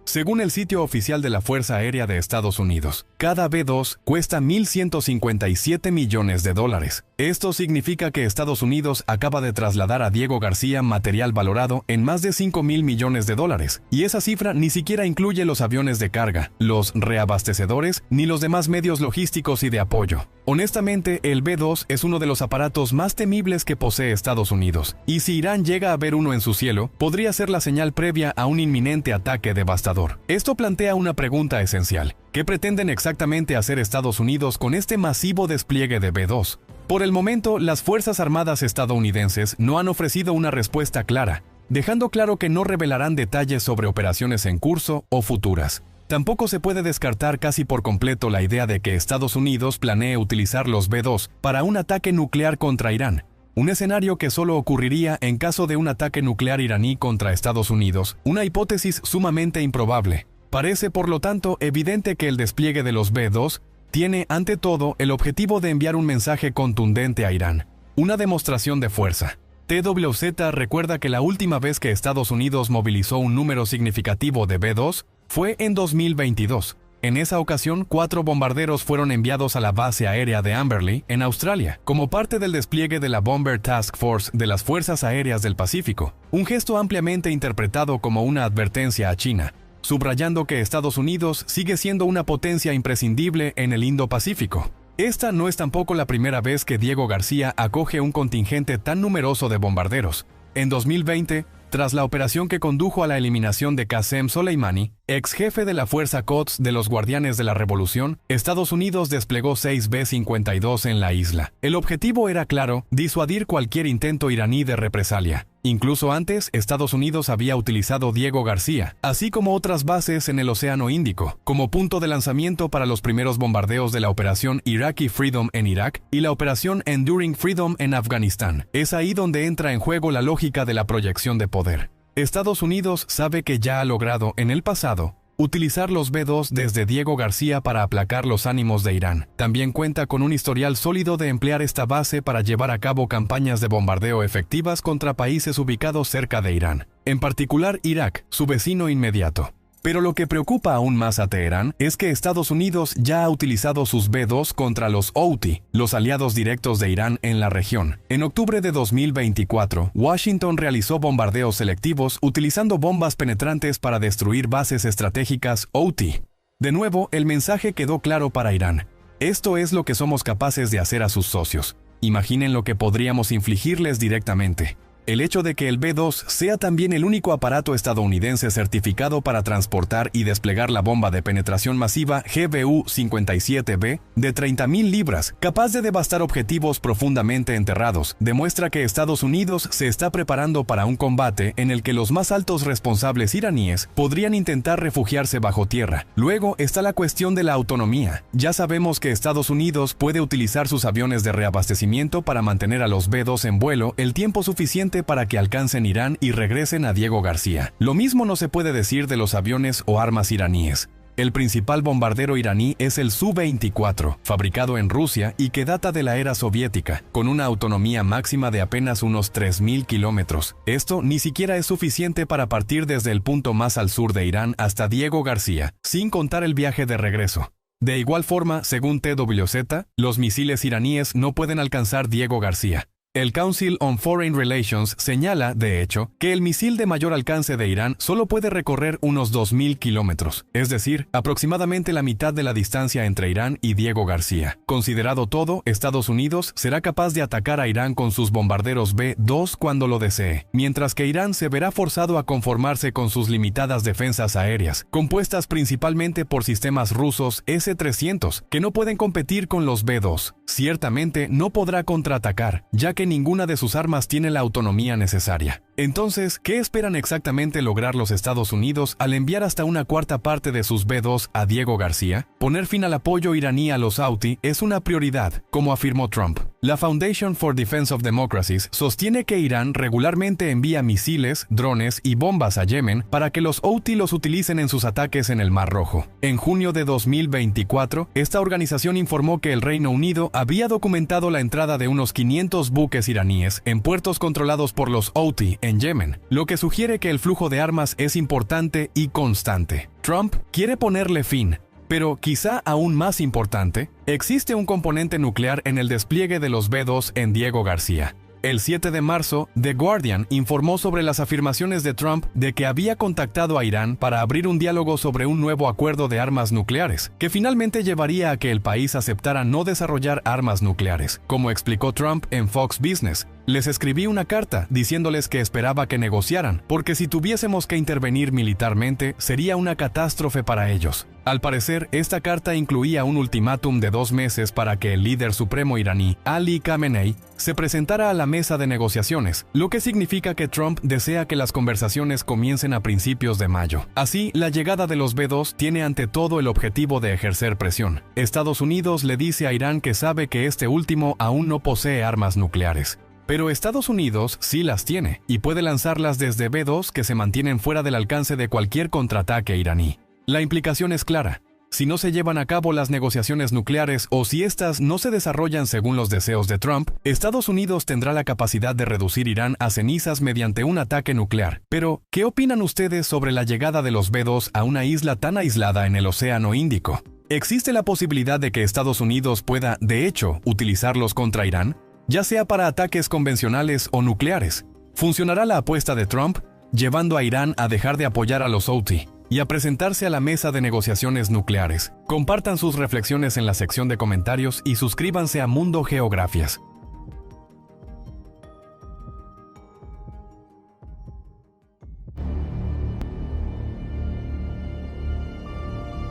Según el sitio oficial de la Fuerza Aérea de Estados Unidos, cada B-2 cuesta $1.157 millones. Esto significa que Estados Unidos acaba de trasladar a Diego García material valorado en más de $5.000 millones, y esa cifra ni siquiera incluye los aviones de carga, los reabastecedores, ni los demás medios logísticos y de apoyo. Honestamente, el B-2 es uno de los aparatos más temibles que posee Estados Unidos, y si Irán llega a ver uno en su cielo, podría ser la señal previa a un inminente ataque devastador. Esto plantea una pregunta esencial. ¿Qué pretenden exactamente hacer Estados Unidos con este masivo despliegue de B-2? Por el momento, las Fuerzas Armadas estadounidenses no han ofrecido una respuesta clara, dejando claro que no revelarán detalles sobre operaciones en curso o futuras. Tampoco se puede descartar casi por completo la idea de que Estados Unidos planee utilizar los B-2 para un ataque nuclear contra Irán. Un escenario que solo ocurriría en caso de un ataque nuclear iraní contra Estados Unidos, una hipótesis sumamente improbable. Parece, por lo tanto, evidente que el despliegue de los B-2 tiene, ante todo, el objetivo de enviar un mensaje contundente a Irán, una demostración de fuerza. TWZ recuerda que la última vez que Estados Unidos movilizó un número significativo de B-2 fue en 2022. En esa ocasión, 4 bombarderos fueron enviados a la base aérea de Amberley, en Australia, como parte del despliegue de la Bomber Task Force de las Fuerzas Aéreas del Pacífico, un gesto ampliamente interpretado como una advertencia a China, subrayando que Estados Unidos sigue siendo una potencia imprescindible en el Indo-Pacífico. Esta no es tampoco la primera vez que Diego García acoge un contingente tan numeroso de bombarderos. En 2020, tras la operación que condujo a la eliminación de Qasem Soleimani, ex jefe de la Fuerza Quds de los Guardianes de la Revolución, Estados Unidos desplegó 6 B-52 en la isla. El objetivo era claro: disuadir cualquier intento iraní de represalia. Incluso antes, Estados Unidos había utilizado Diego García, así como otras bases en el Océano Índico, como punto de lanzamiento para los primeros bombardeos de la Operación Iraqi Freedom en Irak y la Operación Enduring Freedom en Afganistán. Es ahí donde entra en juego la lógica de la proyección de poder. Estados Unidos sabe que ya ha logrado, en el pasado, utilizar los B-2 desde Diego García para aplacar los ánimos de Irán. También cuenta con un historial sólido de emplear esta base para llevar a cabo campañas de bombardeo efectivas contra países ubicados cerca de Irán, en particular Irak, su vecino inmediato. Pero lo que preocupa aún más a Teherán es que Estados Unidos ya ha utilizado sus B-2 contra los Houthi, los aliados directos de Irán en la región. En octubre de 2024, Washington realizó bombardeos selectivos utilizando bombas penetrantes para destruir bases estratégicas Houthi. De nuevo, el mensaje quedó claro para Irán. Esto es lo que somos capaces de hacer a sus socios. Imaginen lo que podríamos infligirles directamente. El hecho de que el B-2 sea también el único aparato estadounidense certificado para transportar y desplegar la bomba de penetración masiva GBU-57B de 30.000 libras, capaz de devastar objetivos profundamente enterrados, demuestra que Estados Unidos se está preparando para un combate en el que los más altos responsables iraníes podrían intentar refugiarse bajo tierra. Luego está la cuestión de la autonomía. Ya sabemos que Estados Unidos puede utilizar sus aviones de reabastecimiento para mantener a los B-2 en vuelo el tiempo suficiente para que alcancen Irán y regresen a Diego García. Lo mismo no se puede decir de los aviones o armas iraníes. El principal bombardero iraní es el Su-24, fabricado en Rusia y que data de la era soviética, con una autonomía máxima de apenas unos 3.000 kilómetros. Esto ni siquiera es suficiente para partir desde el punto más al sur de Irán hasta Diego García, sin contar el viaje de regreso. De igual forma, según TWZ, los misiles iraníes no pueden alcanzar Diego García. El Council on Foreign Relations señala, de hecho, que el misil de mayor alcance de Irán solo puede recorrer unos 2.000 kilómetros, es decir, aproximadamente la mitad de la distancia entre Irán y Diego García. Considerado todo, Estados Unidos será capaz de atacar a Irán con sus bombarderos B-2 cuando lo desee, mientras que Irán se verá forzado a conformarse con sus limitadas defensas aéreas, compuestas principalmente por sistemas rusos S-300, que no pueden competir con los B-2. Ciertamente no podrá contraatacar, ya que ninguna de sus armas tiene la autonomía necesaria. Entonces, ¿qué esperan exactamente lograr los Estados Unidos al enviar hasta una cuarta parte de sus B-2 a Diego García? Poner fin al apoyo iraní a los Houthi es una prioridad, como afirmó Trump. La Foundation for Defense of Democracies sostiene que Irán regularmente envía misiles, drones y bombas a Yemen para que los Houthi los utilicen en sus ataques en el Mar Rojo. En junio de 2024, esta organización informó que el Reino Unido había documentado la entrada de unos 500 buques iraníes en puertos controlados por los Houthi en Yemen, lo que sugiere que el flujo de armas es importante y constante. Trump quiere ponerle fin, pero quizá aún más importante, existe un componente nuclear en el despliegue de los B-2 en Diego García. El 7 de marzo, The Guardian informó sobre las afirmaciones de Trump de que había contactado a Irán para abrir un diálogo sobre un nuevo acuerdo de armas nucleares, que finalmente llevaría a que el país aceptara no desarrollar armas nucleares. Como explicó Trump en Fox Business, les escribí una carta diciéndoles que esperaba que negociaran, porque si tuviésemos que intervenir militarmente, sería una catástrofe para ellos. Al parecer, esta carta incluía un ultimátum de 2 meses para que el líder supremo iraní, Ali Khamenei, se presentara a la mesa de negociaciones, lo que significa que Trump desea que las conversaciones comiencen a principios de mayo. Así, la llegada de los B-2 tiene ante todo el objetivo de ejercer presión. Estados Unidos le dice a Irán que sabe que este último aún no posee armas nucleares. Pero Estados Unidos sí las tiene, y puede lanzarlas desde B-2 que se mantienen fuera del alcance de cualquier contraataque iraní. La implicación es clara. Si no se llevan a cabo las negociaciones nucleares o si éstas no se desarrollan según los deseos de Trump, Estados Unidos tendrá la capacidad de reducir Irán a cenizas mediante un ataque nuclear. Pero, ¿qué opinan ustedes sobre la llegada de los B-2 a una isla tan aislada en el Océano Índico? ¿Existe la posibilidad de que Estados Unidos pueda, de hecho, utilizarlos contra Irán? Ya sea para ataques convencionales o nucleares. ¿Funcionará la apuesta de Trump, llevando a Irán a dejar de apoyar a los Houthi y a presentarse a la mesa de negociaciones nucleares? Compartan sus reflexiones en la sección de comentarios y suscríbanse a Mundo Geografías.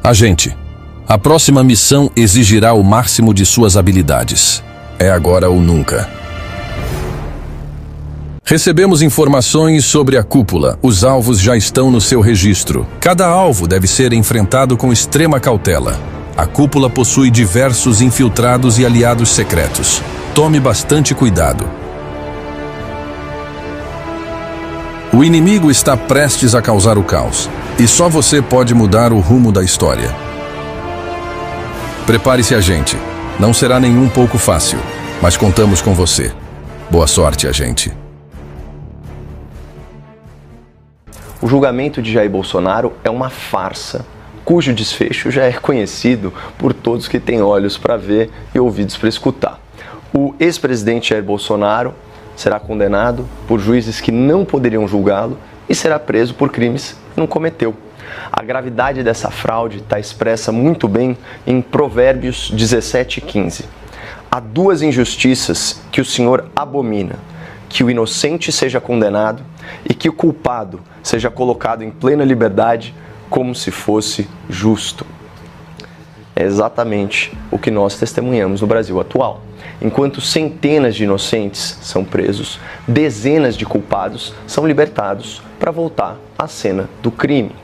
Agente, a próxima missão exigirá o máximo de suas habilidades. É agora ou nunca. Recebemos informações sobre a cúpula. Os alvos já estão no seu registro. Cada alvo deve ser enfrentado com extrema cautela. A cúpula possui diversos infiltrados e aliados secretos. Tome bastante cuidado. O inimigo está prestes a causar o caos, e só você pode mudar o rumo da história. Prepare-se, agente. Não será nem um pouco fácil, mas contamos com você. Boa sorte, agente. O julgamento de Jair Bolsonaro é uma farsa, cujo desfecho já é conhecido por todos que têm olhos para ver e ouvidos para escutar. O ex-presidente Jair Bolsonaro será condenado por juízes que não poderiam julgá-lo e será preso por crimes que não cometeu. A gravidade dessa fraude está expressa muito bem em Provérbios 17:15. Há duas injustiças que o Senhor abomina: que o inocente seja condenado e que o culpado seja colocado em plena liberdade como se fosse justo. É exatamente o que nós testemunhamos no Brasil atual. Enquanto centenas de inocentes são presos, dezenas de culpados são libertados para voltar à cena do crime.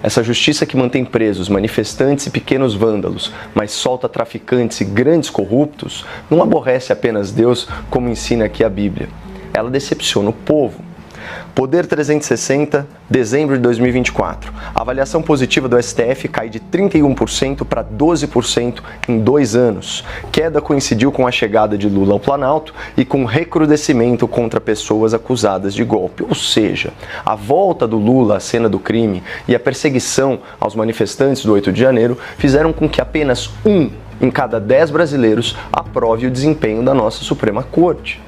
Essa justiça que mantém presos manifestantes e pequenos vândalos, mas solta traficantes e grandes corruptos, não aborrece apenas Deus, como ensina aqui a Bíblia. Ela decepciona o povo. Poder 360, dezembro de 2024. A avaliação positiva do STF cai de 31% para 12% em 2 anos. Queda coincidiu com a chegada de Lula ao Planalto e com recrudescimento contra pessoas acusadas de golpe. Ou seja, a volta do Lula à cena do crime e a perseguição aos manifestantes do 8 de janeiro fizeram com que apenas 1 em cada 10 brasileiros aprove o desempenho da nossa Suprema Corte.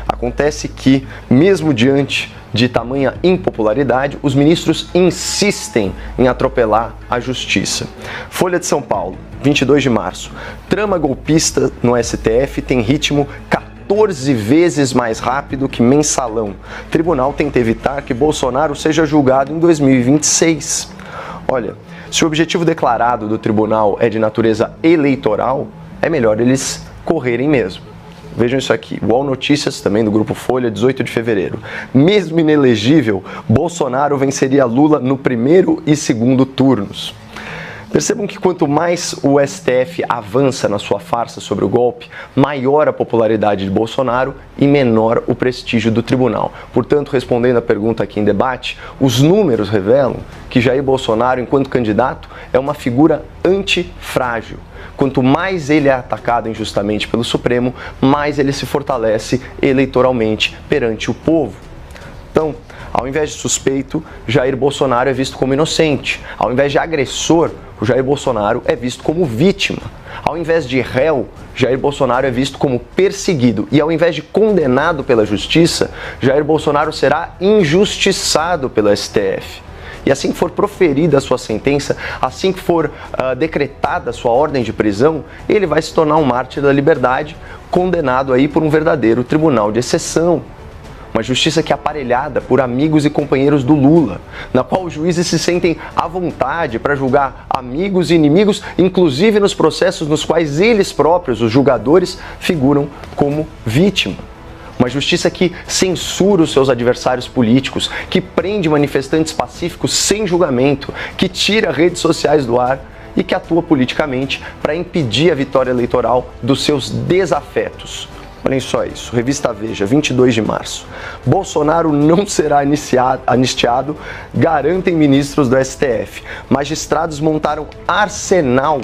Acontece que, mesmo diante de tamanha impopularidade, os ministros insistem em atropelar a justiça. Folha de São Paulo, 22 de março. Trama golpista no STF tem ritmo 14 vezes mais rápido que mensalão. Tribunal tenta evitar que Bolsonaro seja julgado em 2026. Olha, se o objetivo declarado do tribunal é de natureza eleitoral, é melhor eles correrem mesmo. Vejam isso aqui, UOL Notícias, também do Grupo Folha, 18 de fevereiro. Mesmo inelegível, Bolsonaro venceria Lula no primeiro e segundo turnos. Percebam que quanto mais o STF avança na sua farsa sobre o golpe, maior a popularidade de Bolsonaro e menor o prestígio do tribunal. Portanto, respondendo à pergunta aqui em debate, os números revelam que Jair Bolsonaro, enquanto candidato, é uma figura antifrágil. Quanto mais ele é atacado injustamente pelo Supremo, mais ele se fortalece eleitoralmente perante o povo. Então, ao invés de suspeito, Jair Bolsonaro é visto como inocente. Ao invés de agressor, o Jair Bolsonaro é visto como vítima. Ao invés de réu, Jair Bolsonaro é visto como perseguido. E ao invés de condenado pela justiça, Jair Bolsonaro será injustiçado pelo STF. E assim que for proferida a sua sentença, assim que for decretada a sua ordem de prisão, ele vai se tornar um mártir da liberdade, condenado aí por um verdadeiro tribunal de exceção. Uma justiça que é aparelhada por amigos e companheiros do Lula, na qual os juízes se sentem à vontade para julgar amigos e inimigos, inclusive nos processos nos quais eles próprios, os julgadores, figuram como vítima. Uma justiça que censura os seus adversários políticos, que prende manifestantes pacíficos sem julgamento, que tira redes sociais do ar e que atua politicamente para impedir a vitória eleitoral dos seus desafetos. Olhem só isso, Revista Veja, 22 de março. Bolsonaro não será anistiado, garantem ministros do STF. Magistrados montaram arsenal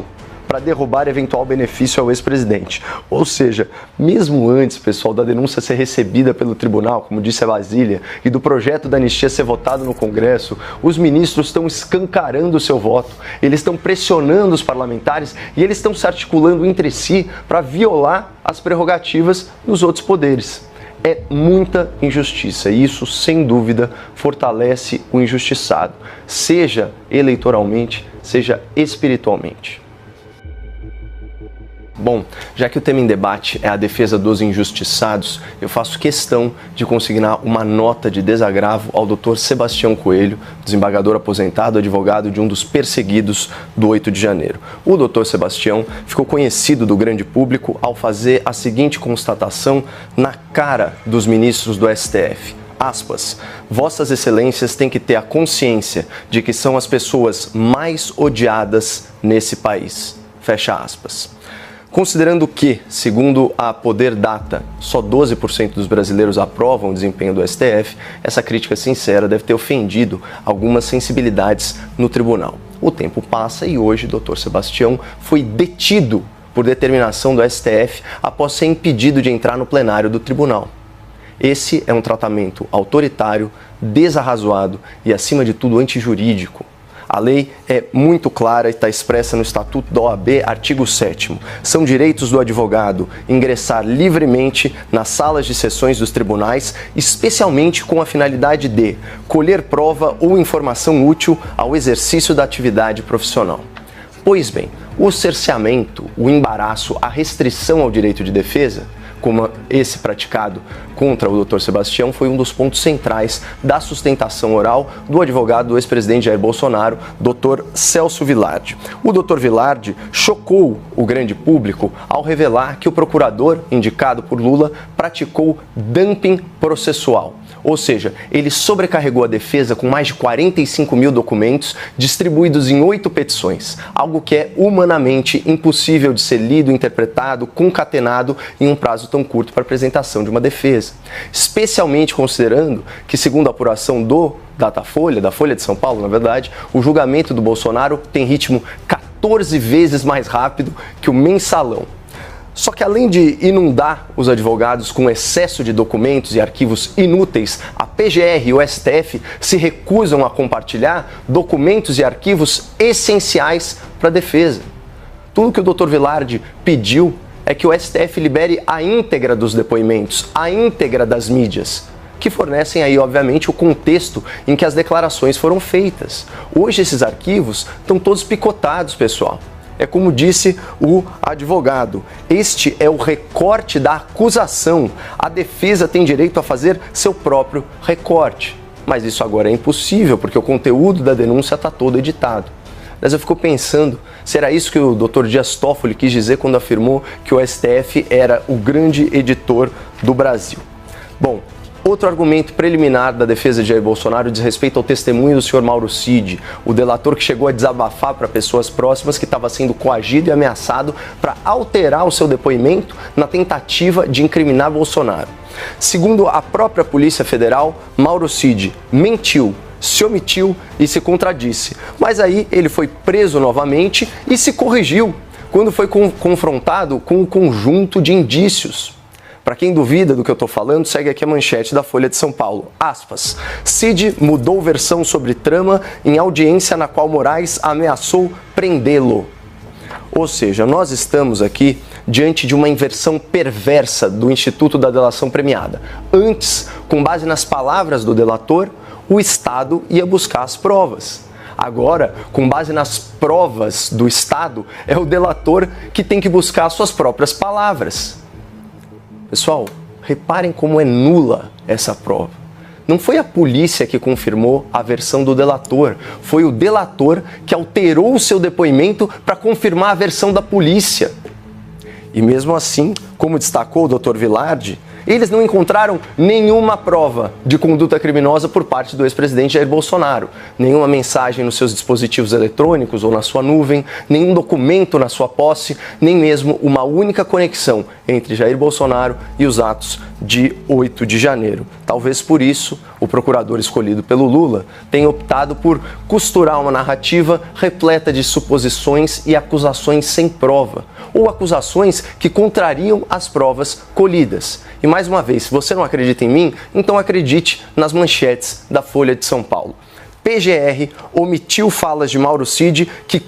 para derrubar eventual benefício ao ex-presidente. Ou seja, mesmo antes, pessoal, da denúncia ser recebida pelo tribunal, como disse a Basília, e do projeto da anistia ser votado no Congresso, os ministros estão escancarando o seu voto, eles estão pressionando os parlamentares e eles estão se articulando entre si para violar as prerrogativas dos outros poderes. É muita injustiça e isso, sem dúvida, fortalece o injustiçado, seja eleitoralmente, seja espiritualmente. Bom, já que o tema em debate é a defesa dos injustiçados, eu faço questão de consignar uma nota de desagravo ao Dr. Sebastião Coelho, desembargador aposentado, advogado de um dos perseguidos do 8 de janeiro. O Dr. Sebastião ficou conhecido do grande público ao fazer a seguinte constatação na cara dos ministros do STF. Aspas, Vossas Excelências têm que ter a consciência de que são as pessoas mais odiadas nesse país. Fecha aspas. Considerando que, segundo a Poder Data, só 12% dos brasileiros aprovam o desempenho do STF, essa crítica sincera deve ter ofendido algumas sensibilidades no tribunal. O tempo passa e hoje Dr. Sebastião foi detido por determinação do STF após ser impedido de entrar no plenário do tribunal. Esse é um tratamento autoritário, desarrazoado e, acima de tudo, antijurídico. A lei é muito clara e está expressa no Estatuto da OAB, artigo 7º. São direitos do advogado ingressar livremente nas salas de sessões dos tribunais, especialmente com a finalidade de colher prova ou informação útil ao exercício da atividade profissional. Pois bem, o cerceamento, o embaraço, a restrição ao direito de defesa, como esse praticado contra o Dr. Sebastião, foi um dos pontos centrais da sustentação oral do advogado do ex-presidente Jair Bolsonaro, Dr. Celso Vilardi. O Dr. Vilardi chocou o grande público ao revelar que o procurador indicado por Lula praticou dumping processual. Ou seja, ele sobrecarregou a defesa com mais de 45 mil documentos distribuídos em 8 petições, algo que é humanamente impossível de ser lido, interpretado, concatenado em um prazo tão curto para apresentação de uma defesa. Especialmente considerando que, segundo a apuração do Datafolha, da Folha de São Paulo, na verdade, o julgamento do Bolsonaro tem ritmo 14 vezes mais rápido que o mensalão. Só que além de inundar os advogados com excesso de documentos e arquivos inúteis, a PGR e o STF se recusam a compartilhar documentos e arquivos essenciais para a defesa. Tudo que o Dr. Vilardi pediu é que o STF libere a íntegra dos depoimentos, a íntegra das mídias, que fornecem aí, obviamente, o contexto em que as declarações foram feitas. Hoje esses arquivos estão todos picotados, pessoal. É como disse o advogado, este é o recorte da acusação. A defesa tem direito a fazer seu próprio recorte. Mas isso agora é impossível, porque o conteúdo da denúncia está todo editado. Mas eu fico pensando, será isso que o Dr. Dias Toffoli quis dizer quando afirmou que o STF era o grande editor do Brasil? Bom, outro argumento preliminar da defesa de Jair Bolsonaro diz respeito ao testemunho do senhor Mauro Cid, o delator que chegou a desabafar para pessoas próximas que estava sendo coagido e ameaçado para alterar o seu depoimento na tentativa de incriminar Bolsonaro. Segundo a própria Polícia Federal, Mauro Cid mentiu, se omitiu e se contradisse. Mas aí ele foi preso novamente e se corrigiu quando foi confrontado com um conjunto de indícios. Para quem duvida do que eu estou falando, segue aqui a manchete da Folha de São Paulo. Aspas. Cid mudou versão sobre trama em audiência na qual Moraes ameaçou prendê-lo. Ou seja, nós estamos aqui diante de uma inversão perversa do Instituto da Delação Premiada. Antes, com base nas palavras do delator, o Estado ia buscar as provas. Agora, com base nas provas do Estado, é o delator que tem que buscar suas próprias palavras. Pessoal, reparem como é nula essa prova. Não foi a polícia que confirmou a versão do delator, foi o delator que alterou o seu depoimento para confirmar a versão da polícia. E mesmo assim, como destacou o Dr. Vilardi, eles não encontraram nenhuma prova de conduta criminosa por parte do ex-presidente Jair Bolsonaro. Nenhuma mensagem nos seus dispositivos eletrônicos ou na sua nuvem, nenhum documento na sua posse, nem mesmo uma única conexão entre Jair Bolsonaro e os atos de 8 de janeiro. Talvez por isso o procurador escolhido pelo Lula tenha optado por costurar uma narrativa repleta de suposições e acusações sem prova, ou acusações que contrariam as provas colhidas. E mais uma vez, se você não acredita em mim, então acredite nas manchetes da Folha de São Paulo. PGR omitiu falas de Mauro Cid que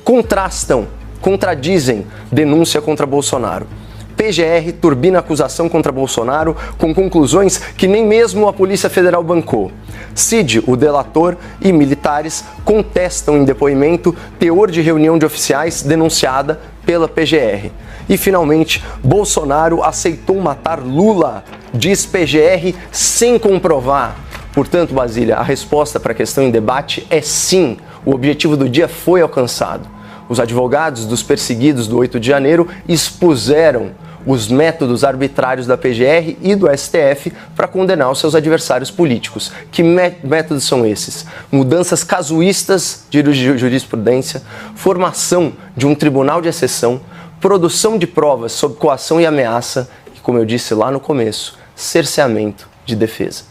contradizem denúncia contra Bolsonaro. PGR turbina acusação contra Bolsonaro com conclusões que nem mesmo a Polícia Federal bancou. Cid, o delator, e militares contestam em depoimento teor de reunião de oficiais denunciada pela PGR. E, finalmente, Bolsonaro aceitou matar Lula, diz PGR, sem comprovar. Portanto, Basília, a resposta para a questão em debate é sim. O objetivo do dia foi alcançado. Os advogados dos perseguidos do 8 de janeiro expuseram os métodos arbitrários da PGR e do STF para condenar os seus adversários políticos. Que métodos são esses? Mudanças casuístas de jurisprudência, formação de um tribunal de exceção, produção de provas sob coação e ameaça e, como eu disse lá no começo, cerceamento de defesa.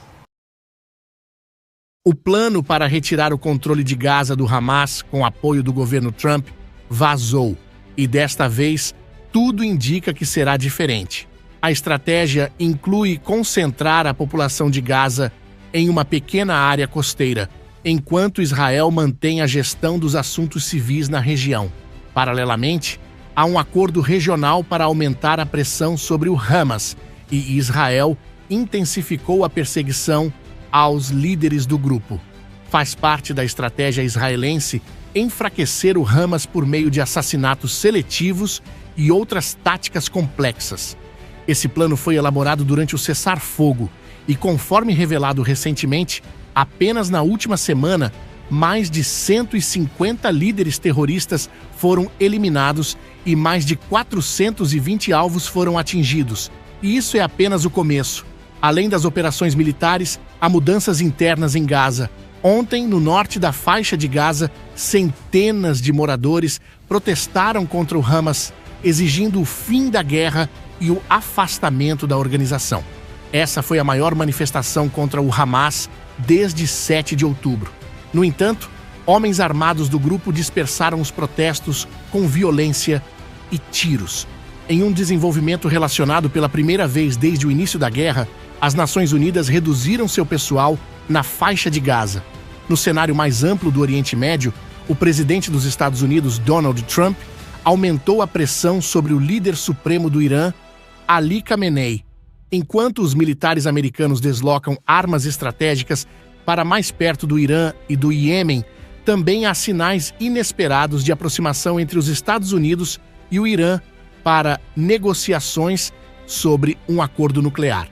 O plano para retirar o controle de Gaza do Hamas, com apoio do governo Trump, vazou. E desta vez, tudo indica que será diferente. A estratégia inclui concentrar a população de Gaza em uma pequena área costeira, enquanto Israel mantém a gestão dos assuntos civis na região. Paralelamente, há um acordo regional para aumentar a pressão sobre o Hamas, e Israel intensificou a perseguição aos líderes do grupo. Faz parte da estratégia israelense enfraquecer o Hamas por meio de assassinatos seletivos e outras táticas complexas. Esse plano foi elaborado durante o cessar-fogo e, conforme revelado recentemente, apenas na última semana, mais de 150 líderes terroristas foram eliminados e mais de 420 alvos foram atingidos. E isso é apenas o começo. Além das operações militares, há mudanças internas em Gaza. Ontem, no norte da faixa de Gaza, centenas de moradores protestaram contra o Hamas, exigindo o fim da guerra e o afastamento da organização. Essa foi a maior manifestação contra o Hamas desde 7 de outubro. No entanto, homens armados do grupo dispersaram os protestos com violência e tiros. Em um desenvolvimento relacionado pela primeira vez desde o início da guerra, as Nações Unidas reduziram seu pessoal na faixa de Gaza. No cenário mais amplo do Oriente Médio, o presidente dos Estados Unidos, Donald Trump, aumentou a pressão sobre o líder supremo do Irã, Ali Khamenei. Enquanto os militares americanos deslocam armas estratégicas para mais perto do Irã e do Iêmen, também há sinais inesperados de aproximação entre os Estados Unidos e o Irã para negociações sobre um acordo nuclear.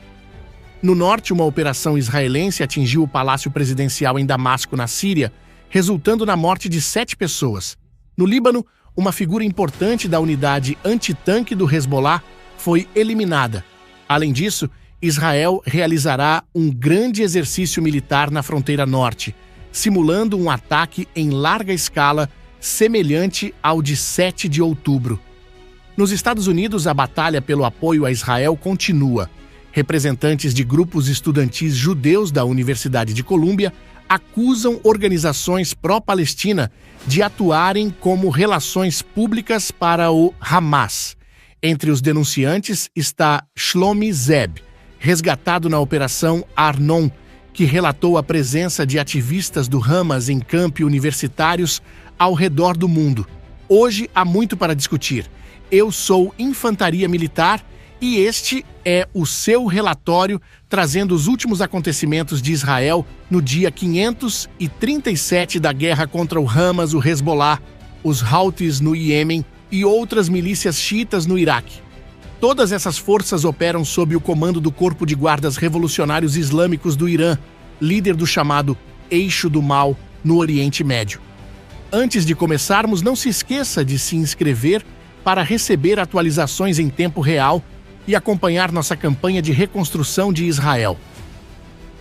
No norte, uma operação israelense atingiu o palácio presidencial em Damasco, na Síria, resultando na morte de 7 pessoas. No Líbano, uma figura importante da unidade antitanque do Hezbollah foi eliminada. Além disso, Israel realizará um grande exercício militar na fronteira norte, simulando um ataque em larga escala semelhante ao de 7 de outubro. Nos Estados Unidos, a batalha pelo apoio a Israel continua. Representantes de grupos estudantis judeus da Universidade de Colômbia acusam organizações pró-Palestina de atuarem como relações públicas para o Hamas. Entre os denunciantes está Shlomi Zeb, resgatado na Operação Arnon, que relatou a presença de ativistas do Hamas em campi universitários ao redor do mundo. Hoje há muito para discutir. Eu sou infantaria militar e este é o seu relatório trazendo os últimos acontecimentos de Israel no dia 537 da guerra contra o Hamas, o Hezbollah, os Houthis no Iêmen e outras milícias xiitas no Iraque. Todas essas forças operam sob o comando do Corpo de Guardas Revolucionários Islâmicos do Irã, líder do chamado Eixo do Mal no Oriente Médio. Antes de começarmos, não se esqueça de se inscrever para receber atualizações em tempo real e acompanhar nossa campanha de reconstrução de Israel.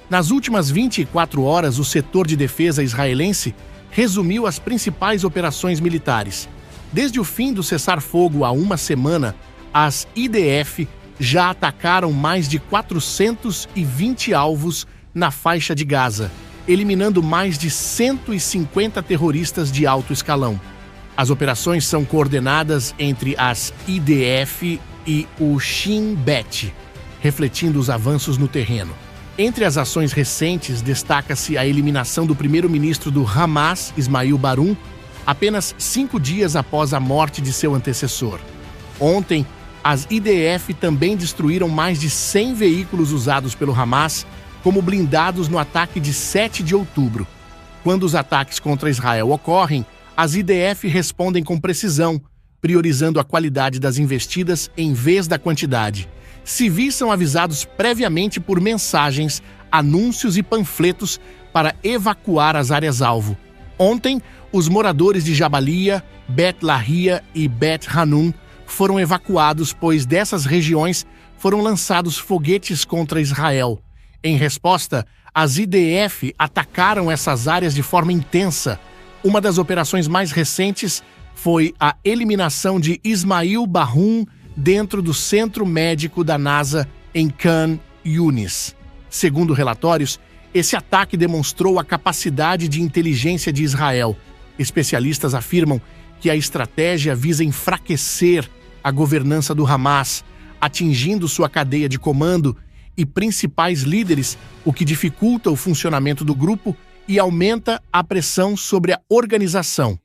Nas últimas 24 horas, o setor de defesa israelense resumiu as principais operações militares. Desde o fim do cessar-fogo há uma semana, as IDF já atacaram mais de 420 alvos na faixa de Gaza, eliminando mais de 150 terroristas de alto escalão. As operações são coordenadas entre as IDF e o Shin Bet, refletindo os avanços no terreno. Entre as ações recentes, destaca-se a eliminação do primeiro-ministro do Hamas, Ismail Barum, apenas 5 dias após a morte de seu antecessor. Ontem, as IDF também destruíram mais de 100 veículos usados pelo Hamas como blindados no ataque de 7 de outubro. Quando os ataques contra Israel ocorrem, as IDF respondem com precisão, priorizando a qualidade das investidas em vez da quantidade. Civis são avisados previamente por mensagens, anúncios e panfletos para evacuar as áreas-alvo. Ontem, os moradores de Jabalia, Bet Lahia e Bet Hanun foram evacuados, pois dessas regiões foram lançados foguetes contra Israel. Em resposta, as IDF atacaram essas áreas de forma intensa. Uma das operações mais recentes foi a eliminação de Ismail Barum dentro do centro médico da NASA em Khan Yunis. Segundo relatórios, esse ataque demonstrou a capacidade de inteligência de Israel. Especialistas afirmam que a estratégia visa enfraquecer a governança do Hamas, atingindo sua cadeia de comando e principais líderes, o que dificulta o funcionamento do grupo e aumenta a pressão sobre a organização.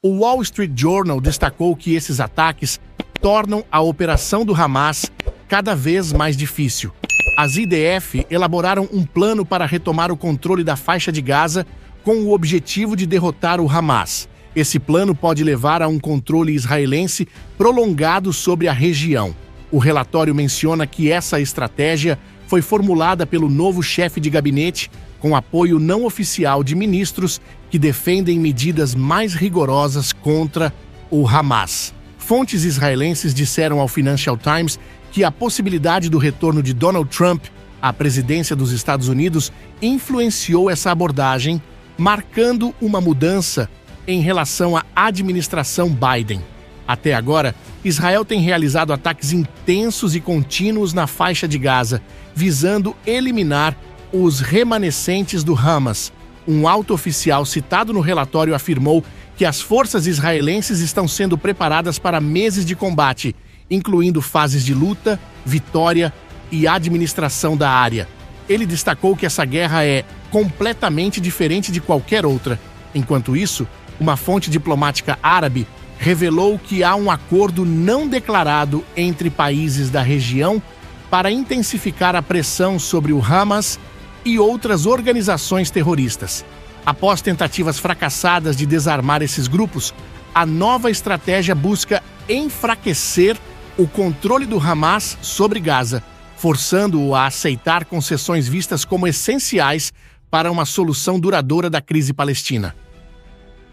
O Wall Street Journal destacou que esses ataques tornam a operação do Hamas cada vez mais difícil. As IDF elaboraram um plano para retomar o controle da faixa de Gaza com o objetivo de derrotar o Hamas. Esse plano pode levar a um controle israelense prolongado sobre a região. O relatório menciona que essa estratégia foi formulada pelo novo chefe de gabinete com apoio não oficial de ministros que defendem medidas mais rigorosas contra o Hamas. Fontes israelenses disseram ao Financial Times que a possibilidade do retorno de Donald Trump à presidência dos Estados Unidos influenciou essa abordagem, marcando uma mudança em relação à administração Biden. Até agora, Israel tem realizado ataques intensos e contínuos na faixa de Gaza, visando eliminar os remanescentes do Hamas. Um alto oficial citado no relatório afirmou que as forças israelenses estão sendo preparadas para meses de combate, incluindo fases de luta, vitória e administração da área. Ele destacou que essa guerra é completamente diferente de qualquer outra. Enquanto isso, uma fonte diplomática árabe revelou que há um acordo não declarado entre países da região para intensificar a pressão sobre o Hamas e outras organizações terroristas. Após tentativas fracassadas de desarmar esses grupos, a nova estratégia busca enfraquecer o controle do Hamas sobre Gaza, forçando-o a aceitar concessões vistas como essenciais para uma solução duradoura da crise palestina.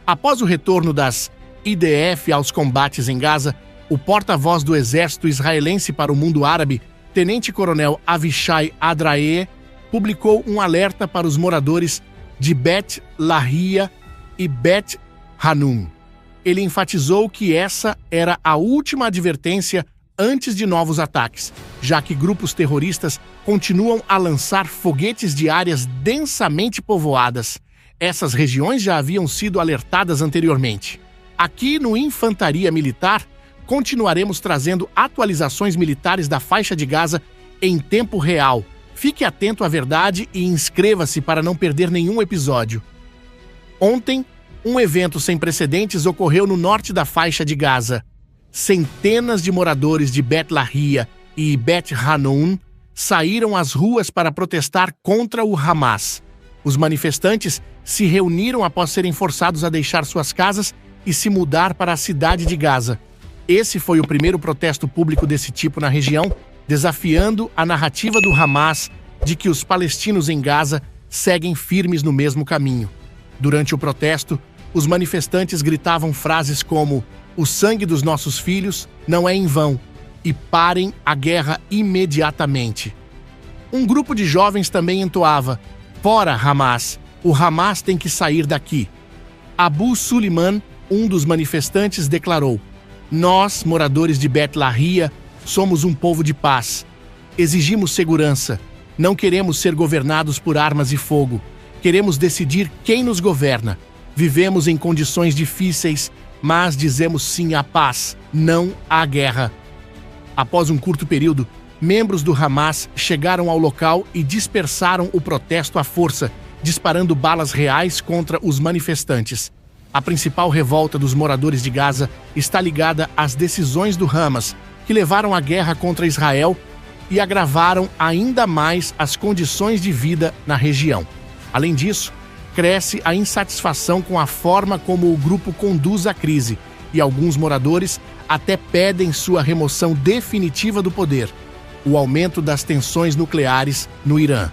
Após o retorno das IDF aos combates em Gaza, o porta-voz do exército israelense para o mundo árabe, tenente-coronel Avishai Adraee, publicou um alerta para os moradores de Bet Lahia e Bet Hanun. Ele enfatizou que essa era a última advertência antes de novos ataques, já que grupos terroristas continuam a lançar foguetes de áreas densamente povoadas. Essas regiões já haviam sido alertadas anteriormente. Aqui no Infantaria Militar, continuaremos trazendo atualizações militares da faixa de Gaza em tempo real. Fique atento à verdade e inscreva-se para não perder nenhum episódio. Ontem, um evento sem precedentes ocorreu no norte da faixa de Gaza. Centenas de moradores de Bet Lahia e Bet Hanun saíram às ruas para protestar contra o Hamas. Os manifestantes se reuniram após serem forçados a deixar suas casas e se mudar para a cidade de Gaza. Esse foi o primeiro protesto público desse tipo na região, desafiando a narrativa do Hamas de que os palestinos em Gaza seguem firmes no mesmo caminho. Durante o protesto, os manifestantes gritavam frases como "O sangue dos nossos filhos não é em vão" e "Parem a guerra imediatamente". Um grupo de jovens também entoava "Fora Hamas, o Hamas tem que sair daqui". Abu Suleiman, um dos manifestantes, declarou: "Nós, moradores de Bet Lahia, somos um povo de paz. Exigimos segurança. Não queremos ser governados por armas e fogo. Queremos decidir quem nos governa. Vivemos em condições difíceis, mas dizemos sim à paz, não à guerra". Após um curto período, membros do Hamas chegaram ao local e dispersaram o protesto à força, disparando balas reais contra os manifestantes. A principal revolta dos moradores de Gaza está ligada às decisões do Hamas, que levaram à guerra contra Israel e agravaram ainda mais as condições de vida na região. Além disso, cresce a insatisfação com a forma como o grupo conduz a crise, e alguns moradores até pedem sua remoção definitiva do poder. O aumento das tensões nucleares no Irã.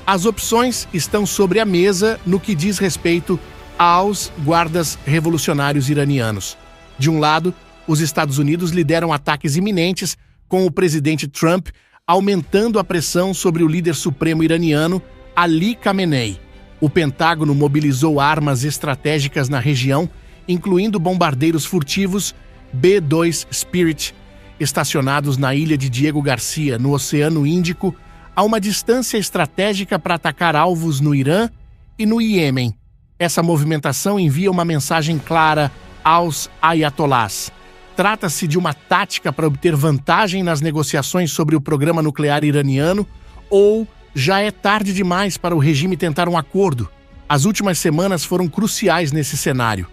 As opções estão sobre a mesa no que diz respeito aos guardas revolucionários iranianos. De um lado, os Estados Unidos lideram ataques iminentes, com o presidente Trump aumentando a pressão sobre o líder supremo iraniano, Ali Khamenei. O Pentágono mobilizou armas estratégicas na região, incluindo bombardeiros furtivos B-2 Spirit, estacionados na ilha de Diego Garcia, no Oceano Índico, a uma distância estratégica para atacar alvos no Irã e no Iêmen. Essa movimentação envia uma mensagem clara aos ayatolás: Trata-se de uma tática para obter vantagem nas negociações sobre o programa nuclear iraniano ou já é tarde demais para o regime tentar um acordo? As últimas semanas foram cruciais nesse cenário.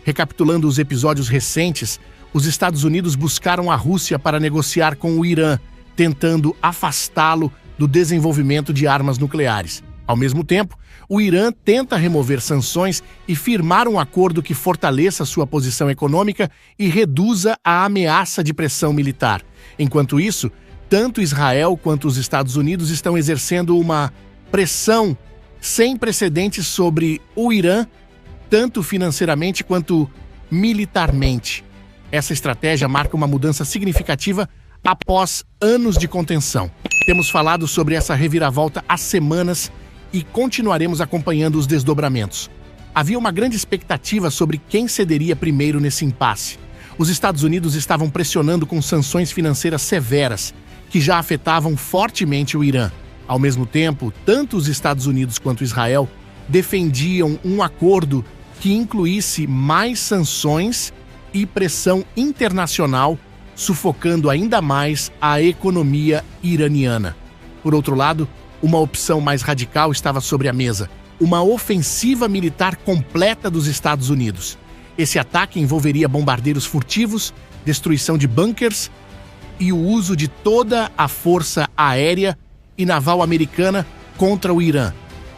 Recapitulando os episódios recentes, os Estados Unidos buscaram a Rússia para negociar com o Irã, tentando afastá-lo do desenvolvimento de armas nucleares. Ao mesmo tempo, o Irã tenta remover sanções e firmar um acordo que fortaleça sua posição econômica e reduza a ameaça de pressão militar. Enquanto isso, tanto Israel quanto os Estados Unidos estão exercendo uma pressão sem precedentes sobre o Irã, tanto financeiramente quanto militarmente. Essa estratégia marca uma mudança significativa após anos de contenção. Temos falado sobre essa reviravolta há semanas e continuaremos acompanhando os desdobramentos. Havia uma grande expectativa sobre quem cederia primeiro nesse impasse. Os Estados Unidos estavam pressionando com sanções financeiras severas, que já afetavam fortemente o Irã. Ao mesmo tempo, tanto os Estados Unidos quanto Israel defendiam um acordo que incluísse mais sanções e pressão internacional, sufocando ainda mais a economia iraniana. Por outro lado, uma opção mais radical estava sobre a mesa: uma ofensiva militar completa dos Estados Unidos. Esse ataque envolveria bombardeiros furtivos, destruição de bunkers e o uso de toda a força aérea e naval americana contra o Irã.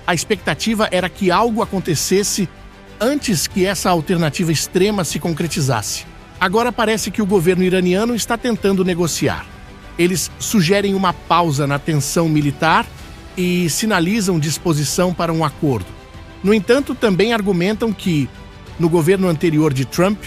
A expectativa era que algo acontecesse antes que essa alternativa extrema se concretizasse. Agora parece que o governo iraniano está tentando negociar. Eles sugerem uma pausa na tensão militar e sinalizam disposição para um acordo. No entanto, também argumentam que, no governo anterior de Trump,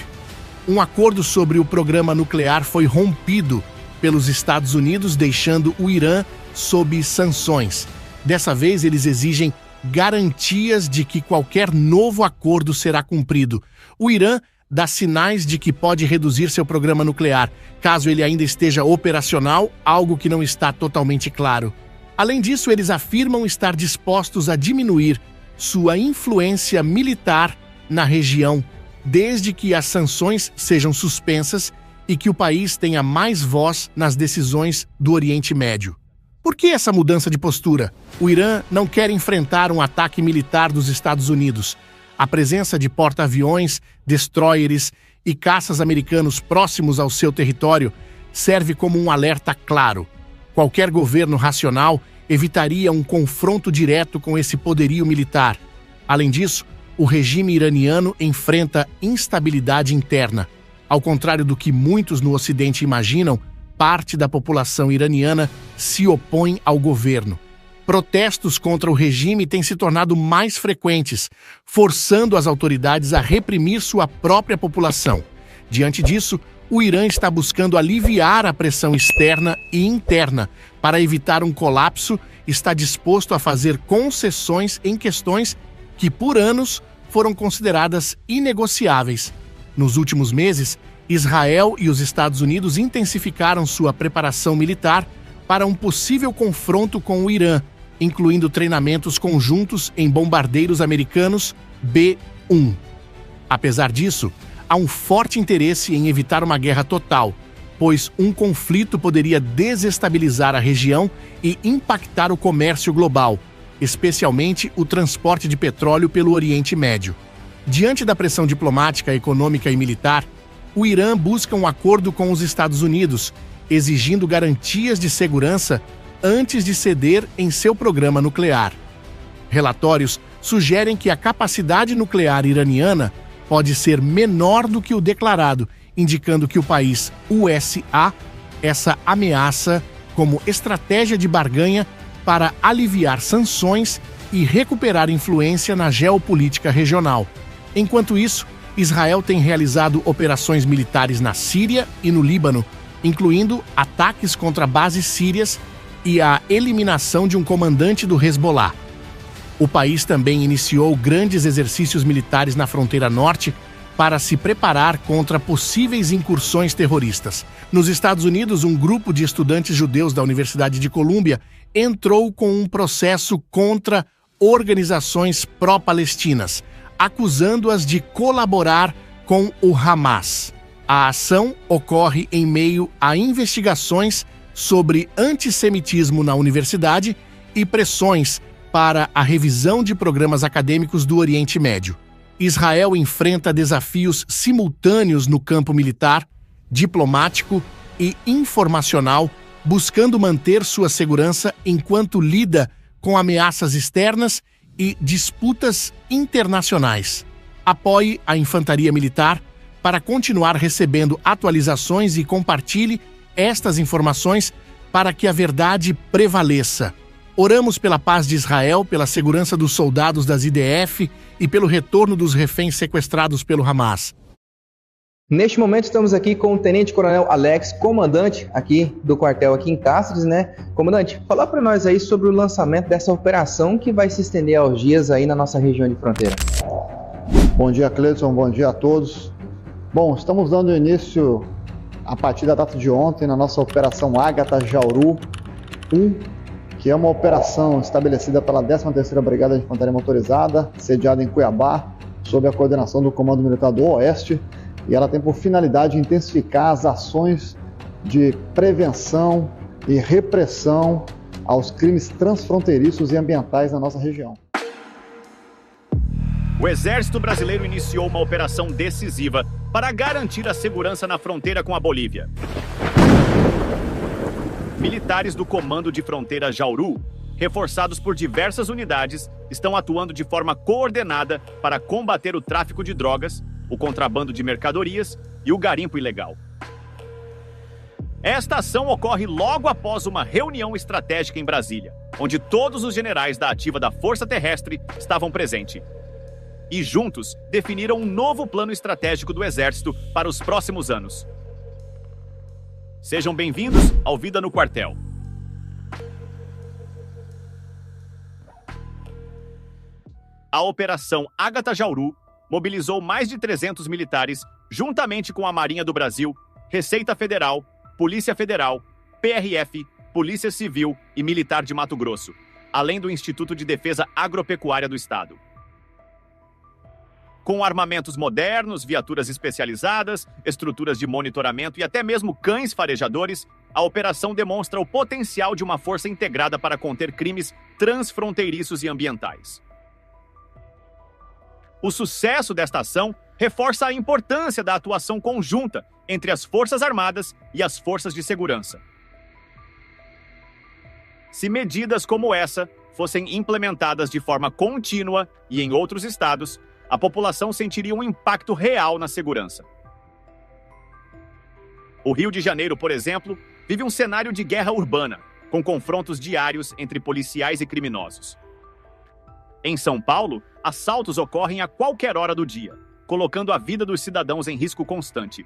um acordo sobre o programa nuclear foi rompido pelos Estados Unidos, deixando o Irã sob sanções. Dessa vez, eles exigem garantias de que qualquer novo acordo será cumprido. O Irã dá sinais de que pode reduzir seu programa nuclear, caso ele ainda esteja operacional, algo que não está totalmente claro. Além disso, eles afirmam estar dispostos a diminuir sua influência militar na região, desde que as sanções sejam suspensas e que o país tenha mais voz nas decisões do Oriente Médio. Por que essa mudança de postura? O Irã não quer enfrentar um ataque militar dos Estados Unidos. A presença de porta-aviões, destroyers e caças americanos próximos ao seu território serve como um alerta claro. Qualquer governo racional evitaria um confronto direto com esse poderio militar. Além disso, o regime iraniano enfrenta instabilidade interna. Ao contrário do que muitos no Ocidente imaginam, parte da população iraniana se opõe ao governo. Protestos contra o regime têm se tornado mais frequentes, forçando as autoridades a reprimir sua própria população. Diante disso, o Irã está buscando aliviar a pressão externa e interna. Para evitar um colapso, está disposto a fazer concessões em questões que, por anos, foram consideradas inegociáveis. Nos últimos meses, Israel e os Estados Unidos intensificaram sua preparação militar para um possível confronto com o Irã, incluindo treinamentos conjuntos em bombardeiros americanos B-1. Apesar disso, há um forte interesse em evitar uma guerra total, pois um conflito poderia desestabilizar a região e impactar o comércio global, especialmente o transporte de petróleo pelo Oriente Médio. Diante da pressão diplomática, econômica e militar, o Irã busca um acordo com os Estados Unidos, exigindo garantias de segurança antes de ceder em seu programa nuclear. Relatórios sugerem que a capacidade nuclear iraniana pode ser menor do que o declarado, indicando que o país USA essa ameaça como estratégia de barganha para aliviar sanções e recuperar influência na geopolítica regional. Enquanto isso, Israel tem realizado operações militares na Síria e no Líbano, incluindo ataques contra bases sírias e a eliminação de um comandante do Hezbollah. O país também iniciou grandes exercícios militares na fronteira norte para se preparar contra possíveis incursões terroristas. Nos Estados Unidos, um grupo de estudantes judeus da Universidade de Colômbia entrou com um processo contra organizações pró-palestinas, acusando-as de colaborar com o Hamas. A ação ocorre em meio a investigações sobre antissemitismo na universidade e pressões para a revisão de programas acadêmicos do Oriente Médio. Israel enfrenta desafios simultâneos no campo militar, diplomático e informacional, buscando manter sua segurança enquanto lida com ameaças externas e disputas internacionais. Apoie a infantaria militar para continuar recebendo atualizações e compartilhe estas informações para que a verdade prevaleça. Oramos pela paz de Israel, pela segurança dos soldados das IDF e pelo retorno dos reféns sequestrados pelo Hamas. Neste momento estamos aqui com o Tenente Coronel Alex, comandante aqui do quartel aqui em Cáceres, né? Comandante, fala para nós aí sobre o lançamento dessa operação que vai se estender aos dias aí na nossa região de fronteira. Bom dia, Cleiton, bom dia a todos. Bom, estamos dando início a partir da data de ontem na nossa Operação Ágata Jauru 1, que é uma operação estabelecida pela 13ª Brigada de Infantaria Motorizada, sediada em Cuiabá, sob a coordenação do Comando Militar do Oeste, e ela tem por finalidade intensificar as ações de prevenção e repressão aos crimes transfronteiriços e ambientais na nossa região. O Exército Brasileiro iniciou uma operação decisiva para garantir a segurança na fronteira com a Bolívia. Militares do Comando de Fronteira Jauru, reforçados por diversas unidades, estão atuando de forma coordenada para combater o tráfico de drogas, o contrabando de mercadorias e o garimpo ilegal. Esta ação ocorre logo após uma reunião estratégica em Brasília, onde todos os generais da ativa da Força Terrestre estavam presentes. E juntos definiram um novo plano estratégico do Exército para os próximos anos. Sejam bem-vindos ao Vida no Quartel. A Operação Ágata Jauru mobilizou mais de 300 militares, juntamente com a Marinha do Brasil, Receita Federal, Polícia Federal, PRF, Polícia Civil e Militar de Mato Grosso, além do Instituto de Defesa Agropecuária do Estado. Com armamentos modernos, viaturas especializadas, estruturas de monitoramento e até mesmo cães farejadores, a operação demonstra o potencial de uma força integrada para conter crimes transfronteiriços e ambientais. O sucesso desta ação reforça a importância da atuação conjunta entre as Forças Armadas e as forças de segurança. Se medidas como essa fossem implementadas de forma contínua e em outros estados, a população sentiria um impacto real na segurança. O Rio de Janeiro, por exemplo, vive um cenário de guerra urbana, com confrontos diários entre policiais e criminosos. Em São Paulo, assaltos ocorrem a qualquer hora do dia, colocando a vida dos cidadãos em risco constante.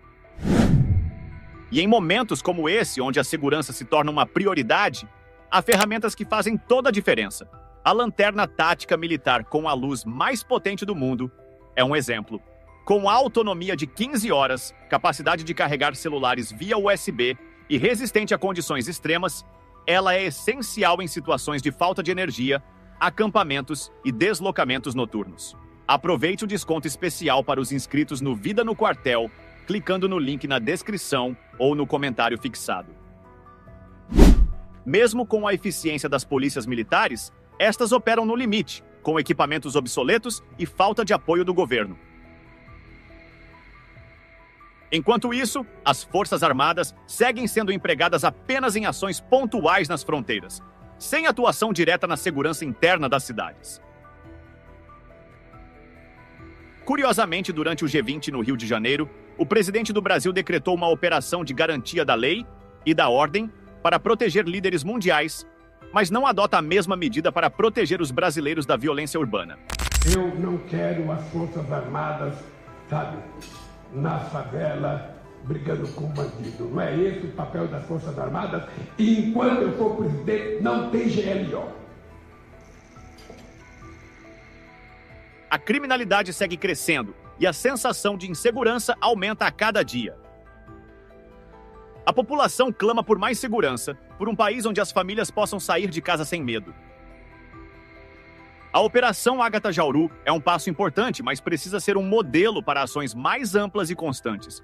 E em momentos como esse, onde a segurança se torna uma prioridade, há ferramentas que fazem toda a diferença. A lanterna tática militar com a luz mais potente do mundo é um exemplo. Com autonomia de 15 horas, capacidade de carregar celulares via USB e resistente a condições extremas, ela é essencial em situações de falta de energia, acampamentos e deslocamentos noturnos. Aproveite o desconto especial para os inscritos no Vida no Quartel, clicando no link na descrição ou no comentário fixado. Mesmo com a eficiência das polícias militares, estas operam no limite, com equipamentos obsoletos e falta de apoio do governo. Enquanto isso, as Forças Armadas seguem sendo empregadas apenas em ações pontuais nas fronteiras, sem atuação direta na segurança interna das cidades. Curiosamente, durante o G20 no Rio de Janeiro, o presidente do Brasil decretou uma operação de garantia da lei e da ordem para proteger líderes mundiais, mas não adota a mesma medida para proteger os brasileiros da violência urbana. Eu não quero as Forças Armadas, sabe, na favela, brigando com o bandido. Não é esse o papel das Forças Armadas. E enquanto eu for presidente, não tem GLO. A criminalidade segue crescendo e a sensação de insegurança aumenta a cada dia. A população clama por mais segurança, por um país onde as famílias possam sair de casa sem medo. A Operação Ágata Jauru é um passo importante, mas precisa ser um modelo para ações mais amplas e constantes.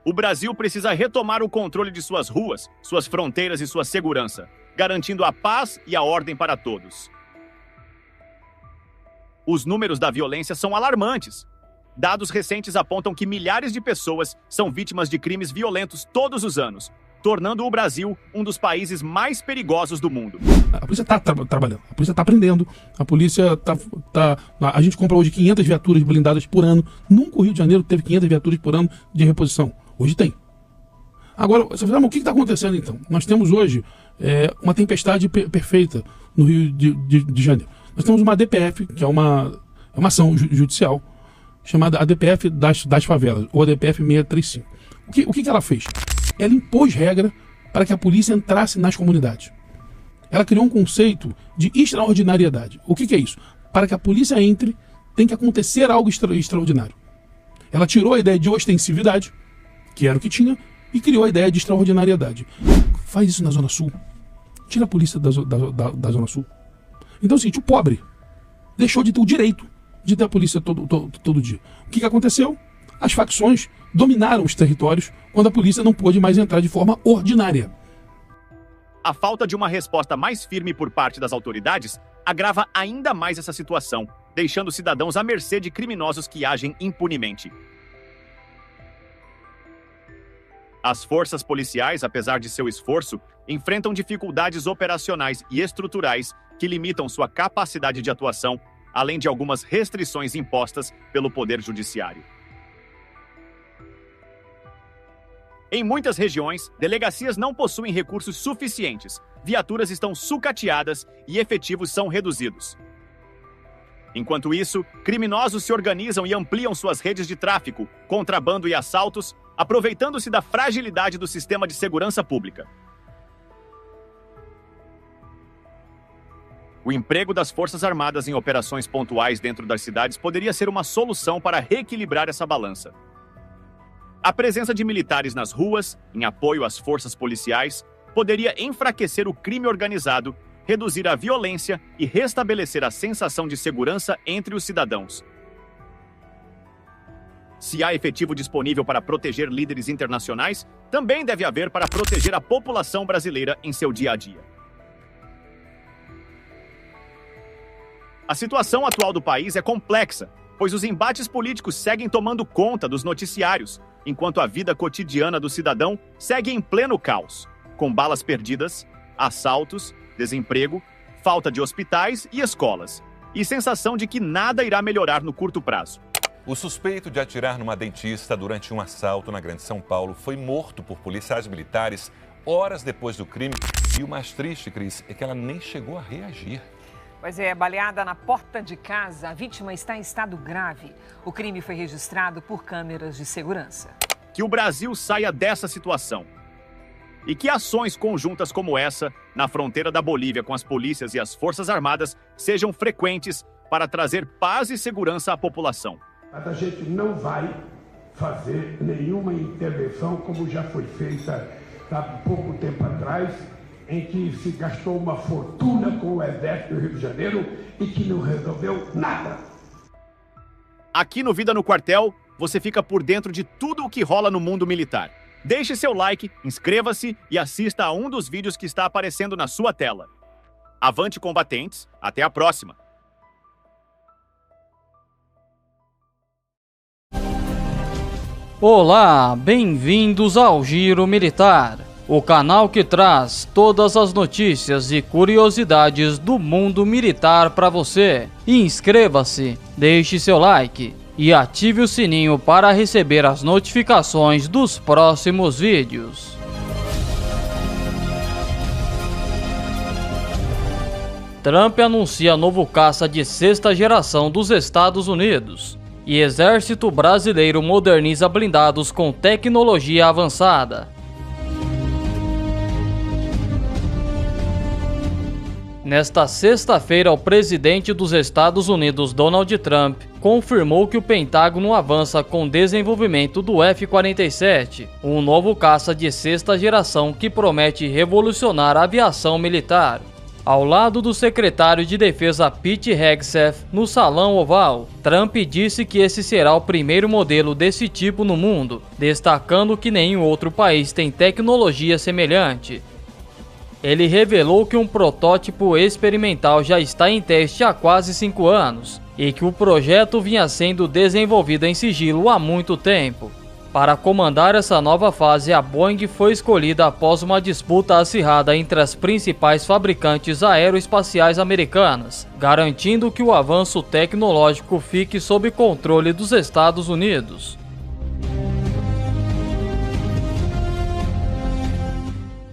o Brasil precisa retomar o controle de suas ruas, suas fronteiras e sua segurança, garantindo a paz e a ordem para todos. Os números da violência são alarmantes. Dados recentes apontam que milhares de pessoas são vítimas de crimes violentos todos os anos, tornando o Brasil um dos países mais perigosos do mundo. A polícia está trabalhando, a polícia está aprendendo, a polícia a gente compra hoje 500 viaturas blindadas por ano. Nunca o Rio de Janeiro teve 500 viaturas por ano de reposição. Hoje tem. Agora, você fala, mas o que está acontecendo então? Nós temos hoje uma tempestade perfeita no Rio de Janeiro. Nós temos uma ADPF, que é uma ação judicial, chamada ADPF das favelas, ou ADPF 635. O que ela fez? Ela impôs regra para que a polícia entrasse nas comunidades. Ela criou um conceito de extraordinariedade. O que é isso? Para que a polícia entre, tem que acontecer algo extraordinário. Ela tirou a ideia de ostensividade, que era o que tinha, e criou a ideia de extraordinariedade. Faz isso na Zona Sul. Tira a polícia da Zona Sul. Então é o seguinte, o pobre deixou de ter o direito de ter a polícia todo dia. O que aconteceu? As facções dominaram os territórios quando a polícia não pôde mais entrar de forma ordinária. A falta de uma resposta mais firme por parte das autoridades agrava ainda mais essa situação, deixando cidadãos à mercê de criminosos que agem impunemente. As forças policiais, apesar de seu esforço, enfrentam dificuldades operacionais e estruturais que limitam sua capacidade de atuação, além de algumas restrições impostas pelo Poder Judiciário. Em muitas regiões, delegacias não possuem recursos suficientes, viaturas estão sucateadas e efetivos são reduzidos. Enquanto isso, criminosos se organizam e ampliam suas redes de tráfico, contrabando e assaltos, aproveitando-se da fragilidade do sistema de segurança pública. O emprego das Forças Armadas em operações pontuais dentro das cidades poderia ser uma solução para reequilibrar essa balança. A presença de militares nas ruas, em apoio às forças policiais, poderia enfraquecer o crime organizado, reduzir a violência e restabelecer a sensação de segurança entre os cidadãos. Se há efetivo disponível para proteger líderes internacionais, também deve haver para proteger a população brasileira em seu dia a dia. A situação atual do país é complexa, pois os embates políticos seguem tomando conta dos noticiários, enquanto a vida cotidiana do cidadão segue em pleno caos, com balas perdidas, assaltos, desemprego, falta de hospitais e escolas, e sensação de que nada irá melhorar no curto prazo. O suspeito de atirar numa dentista durante um assalto na Grande São Paulo foi morto por policiais militares horas depois do crime. E o mais triste, Cris, é que ela nem chegou a reagir. Pois é, baleada na porta de casa, a vítima está em estado grave. O crime foi registrado por câmeras de segurança. Que o Brasil saia dessa situação. E que ações conjuntas como essa, na fronteira da Bolívia com as polícias e as Forças Armadas, sejam frequentes para trazer paz e segurança à população. A gente não vai fazer nenhuma intervenção como já foi feita há pouco tempo atrás, em que se gastou uma fortuna com o Exército do Rio de Janeiro e que não resolveu nada. Aqui no Vida no Quartel, você fica por dentro de tudo o que rola no mundo militar. Deixe seu like, inscreva-se e assista a um dos vídeos que está aparecendo na sua tela. Avante, combatentes, até a próxima! Olá, bem-vindos ao Giro Militar, o canal que traz todas as notícias e curiosidades do mundo militar para você. Inscreva-se, deixe seu like e ative o sininho para receber as notificações dos próximos vídeos. Trump anuncia novo caça de sexta geração dos Estados Unidos. E Exército Brasileiro moderniza blindados com tecnologia avançada. Nesta sexta-feira, o presidente dos Estados Unidos, Donald Trump, confirmou que o Pentágono avança com o desenvolvimento do F-47, um novo caça de sexta geração que promete revolucionar a aviação militar. Ao lado do secretário de Defesa Pete Hegseth, no Salão Oval, Trump disse que esse será o primeiro modelo desse tipo no mundo, destacando que nenhum outro país tem tecnologia semelhante. Ele revelou que um protótipo experimental já está em teste há quase 5 anos e que o projeto vinha sendo desenvolvido em sigilo há muito tempo. Para comandar essa nova fase, a Boeing foi escolhida após uma disputa acirrada entre as principais fabricantes aeroespaciais americanas, garantindo que o avanço tecnológico fique sob controle dos Estados Unidos.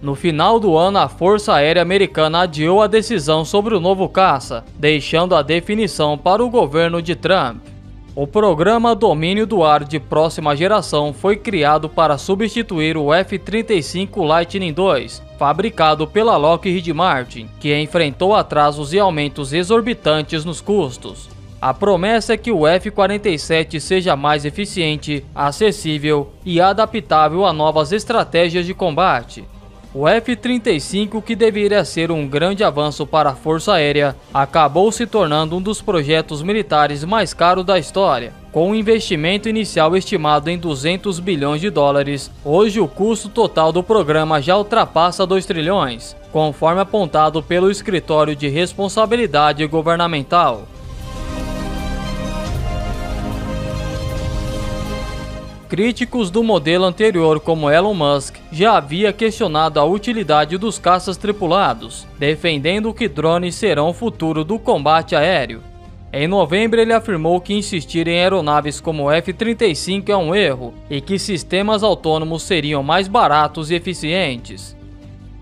No final do ano, a Força Aérea Americana adiou a decisão sobre o novo caça, deixando a definição para o governo de Trump. O programa Domínio do Ar de próxima geração foi criado para substituir o F-35 Lightning II, fabricado pela Lockheed Martin, que enfrentou atrasos e aumentos exorbitantes nos custos. A promessa é que o F-47 seja mais eficiente, acessível e adaptável a novas estratégias de combate. O F-35, que deveria ser um grande avanço para a Força Aérea, acabou se tornando um dos projetos militares mais caros da história. Com um investimento inicial estimado em 200 bilhões de dólares, hoje o custo total do programa já ultrapassa 2 trilhões, conforme apontado pelo Escritório de Responsabilidade Governamental. Críticos do modelo anterior, como Elon Musk, já havia questionado a utilidade dos caças tripulados, defendendo que drones serão o futuro do combate aéreo. Em novembro, ele afirmou que insistir em aeronaves como o F-35 é um erro e que sistemas autônomos seriam mais baratos e eficientes.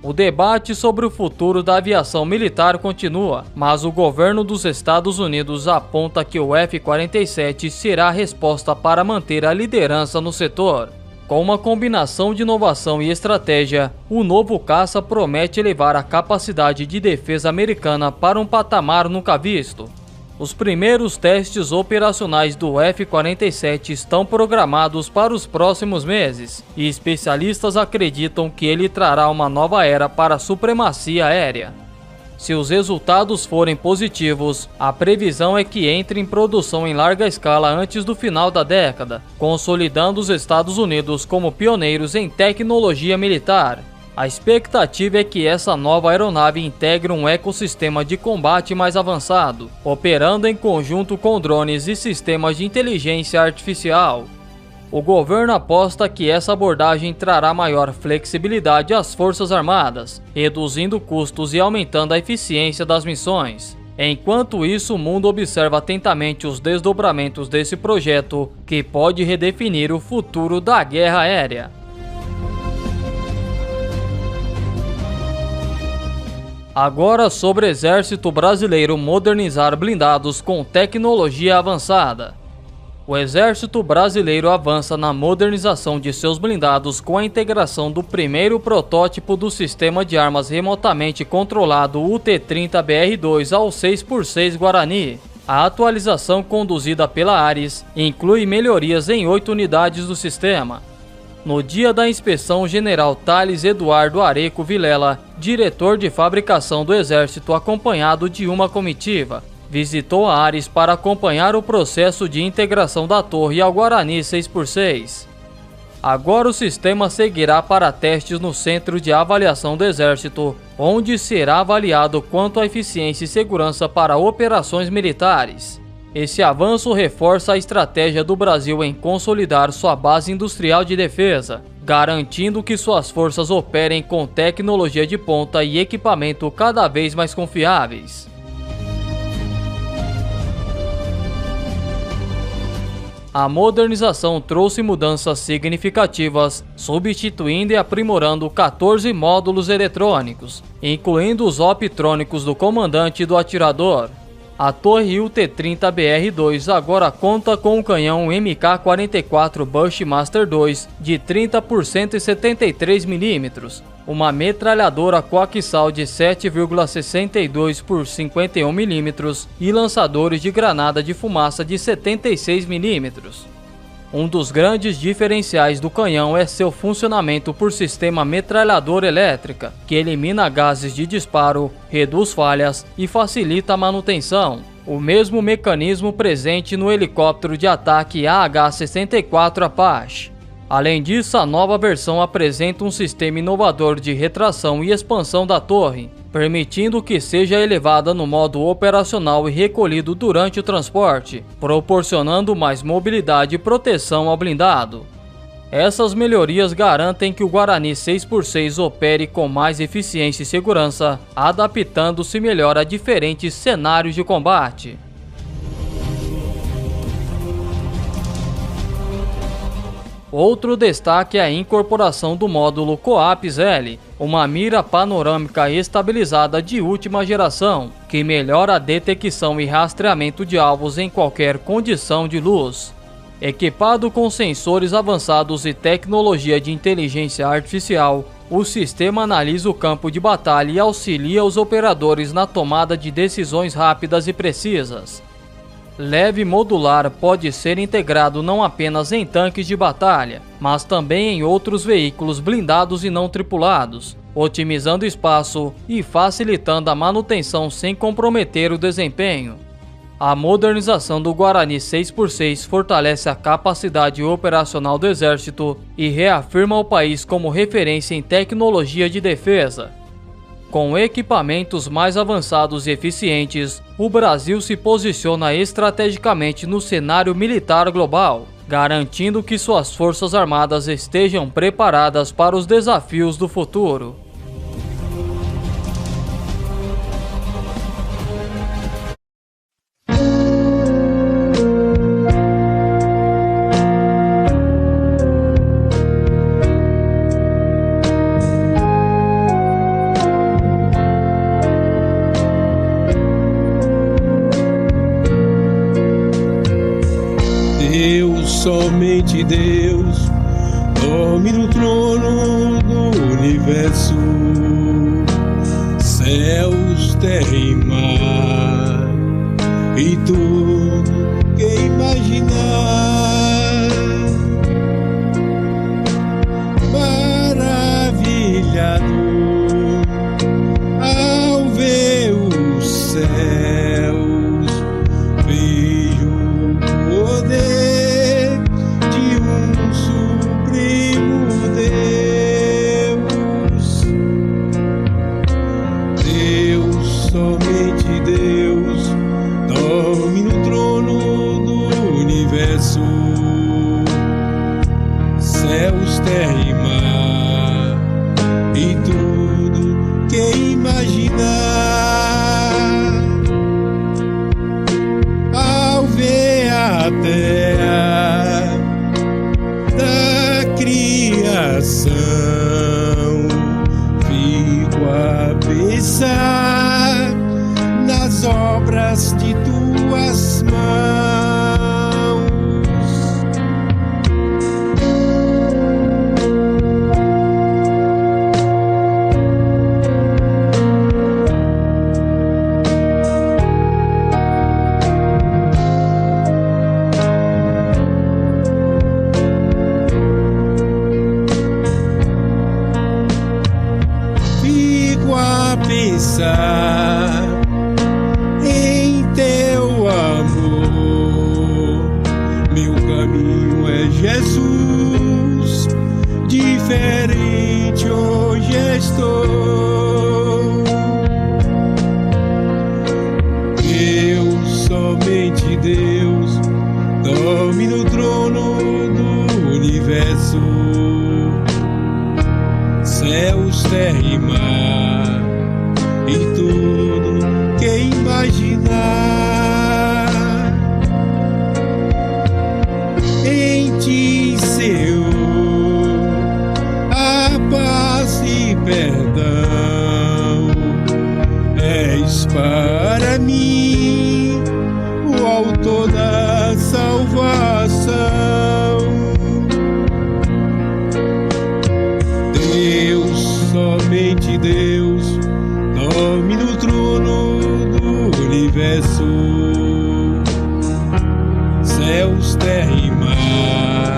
O debate sobre o futuro da aviação militar continua, mas o governo dos Estados Unidos aponta que o F-47 será a resposta para manter a liderança no setor. Com uma combinação de inovação e estratégia, o novo caça promete elevar a capacidade de defesa americana para um patamar nunca visto. Os primeiros testes operacionais do F-47 estão programados para os próximos meses, e especialistas acreditam que ele trará uma nova era para a supremacia aérea. Se os resultados forem positivos, a previsão é que entre em produção em larga escala antes do final da década, consolidando os Estados Unidos como pioneiros em tecnologia militar. A expectativa é que essa nova aeronave integre um ecossistema de combate mais avançado, operando em conjunto com drones e sistemas de inteligência artificial. O governo aposta que essa abordagem trará maior flexibilidade às Forças Armadas, reduzindo custos e aumentando a eficiência das missões. Enquanto isso, o mundo observa atentamente os desdobramentos desse projeto, que pode redefinir o futuro da guerra aérea. Agora sobre o Exército Brasileiro modernizar blindados com tecnologia avançada. O Exército Brasileiro avança na modernização de seus blindados com a integração do primeiro protótipo do sistema de armas remotamente controlado UT-30BR2 ao 6x6 Guarani. A atualização conduzida pela Ares inclui melhorias em 8 unidades do sistema. No dia da inspeção, o general Thales Eduardo Areco Vilela, diretor de fabricação do Exército, acompanhado de uma comitiva, visitou a Ares para acompanhar o processo de integração da torre ao Guarani 6x6. Agora o sistema seguirá para testes no Centro de Avaliação do Exército, onde será avaliado quanto à eficiência e segurança para operações militares. Esse avanço reforça a estratégia do Brasil em consolidar sua base industrial de defesa, garantindo que suas forças operem com tecnologia de ponta e equipamento cada vez mais confiáveis. A modernização trouxe mudanças significativas, substituindo e aprimorando 14 módulos eletrônicos, incluindo os optrônicos do comandante e do atirador. A torre UT-30BR2 agora conta com um canhão MK-44 Bushmaster 2 de 30 por 173 mm, uma metralhadora coaxial de 7,62 por 51 mm e lançadores de granada de fumaça de 76 mm. Um dos grandes diferenciais do canhão é seu funcionamento por sistema metralhadora elétrica, que elimina gases de disparo, reduz falhas e facilita a manutenção. O mesmo mecanismo presente no helicóptero de ataque AH-64 Apache. Além disso, a nova versão apresenta um sistema inovador de retração e expansão da torre, permitindo que seja elevada no modo operacional e recolhido durante o transporte, proporcionando mais mobilidade e proteção ao blindado. Essas melhorias garantem que o Guarani 6x6 opere com mais eficiência e segurança, adaptando-se melhor a diferentes cenários de combate. Outro destaque é a incorporação do módulo Coaps-L, uma mira panorâmica estabilizada de última geração, que melhora a detecção e rastreamento de alvos em qualquer condição de luz. Equipado com sensores avançados e tecnologia de inteligência artificial, o sistema analisa o campo de batalha e auxilia os operadores na tomada de decisões rápidas e precisas. Leve modular pode ser integrado não apenas em tanques de batalha, mas também em outros veículos blindados e não tripulados, otimizando espaço e facilitando a manutenção sem comprometer o desempenho. A modernização do Guarani 6x6 fortalece a capacidade operacional do Exército e reafirma o país como referência em tecnologia de defesa. Com equipamentos mais avançados e eficientes, o Brasil se posiciona estrategicamente no cenário militar global, garantindo que suas forças armadas estejam preparadas para os desafios do futuro. Somente Deus dorme no trono do universo, céus, terra e mar, e tudo que imaginar. Maravilhado ao ver os céus, vejo o poder céus, terra e mar, e tudo que imaginar. Ao ver a terra da criação, fico a pensar nas obras de tuas mãos. Pensar em teu amor, meu caminho é Jesus, diferente hoje estou. Deus, somente Deus, dorme no trono do universo, céus, terra e mar, e tudo que imaginar. Em ti, Senhor, a paz e perdão, és para mim o autor da salvação. Deus, somente Deus, dorme no trono do universo, céus, terra e mar,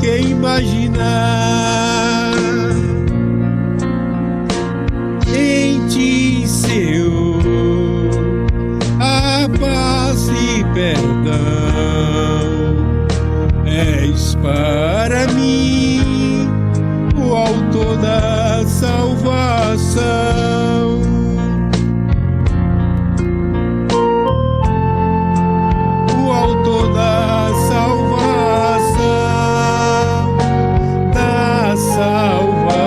que imaginar. Em ti, Senhor, a paz e perdão. És para mim o autor da salvação. O autor da salvação, da salvação.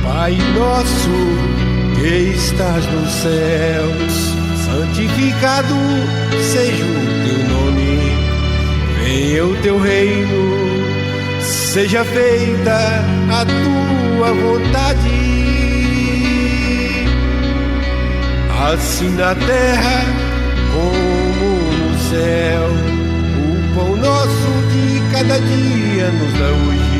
Pai nosso que estás nos céus, santificado seja o teu nome. Venha o teu reino, seja feita a tua vontade, assim na terra como no céu. O pão nosso de cada dia nos dá hoje.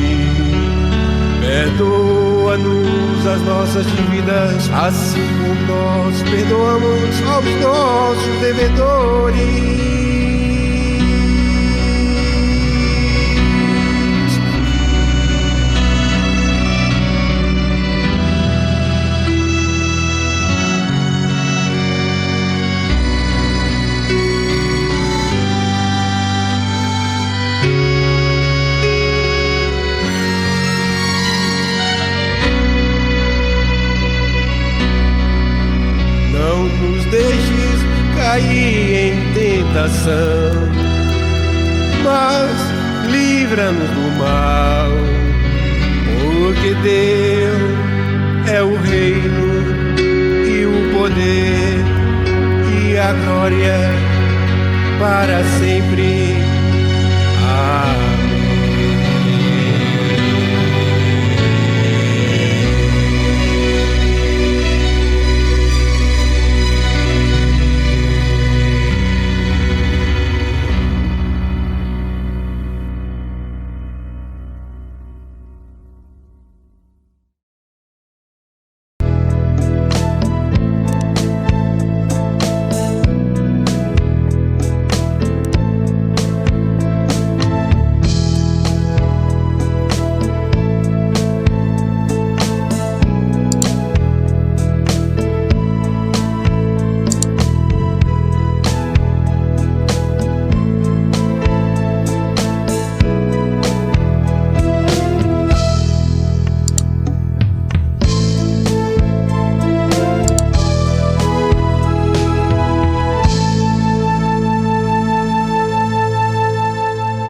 Perdoa-nos as nossas dívidas, assim como nós perdoamos aos nossos devedores. Não nos deixes cair em tentação, mas livra-nos do mal, porque teu é o reino e o poder e a glória para sempre. Amém.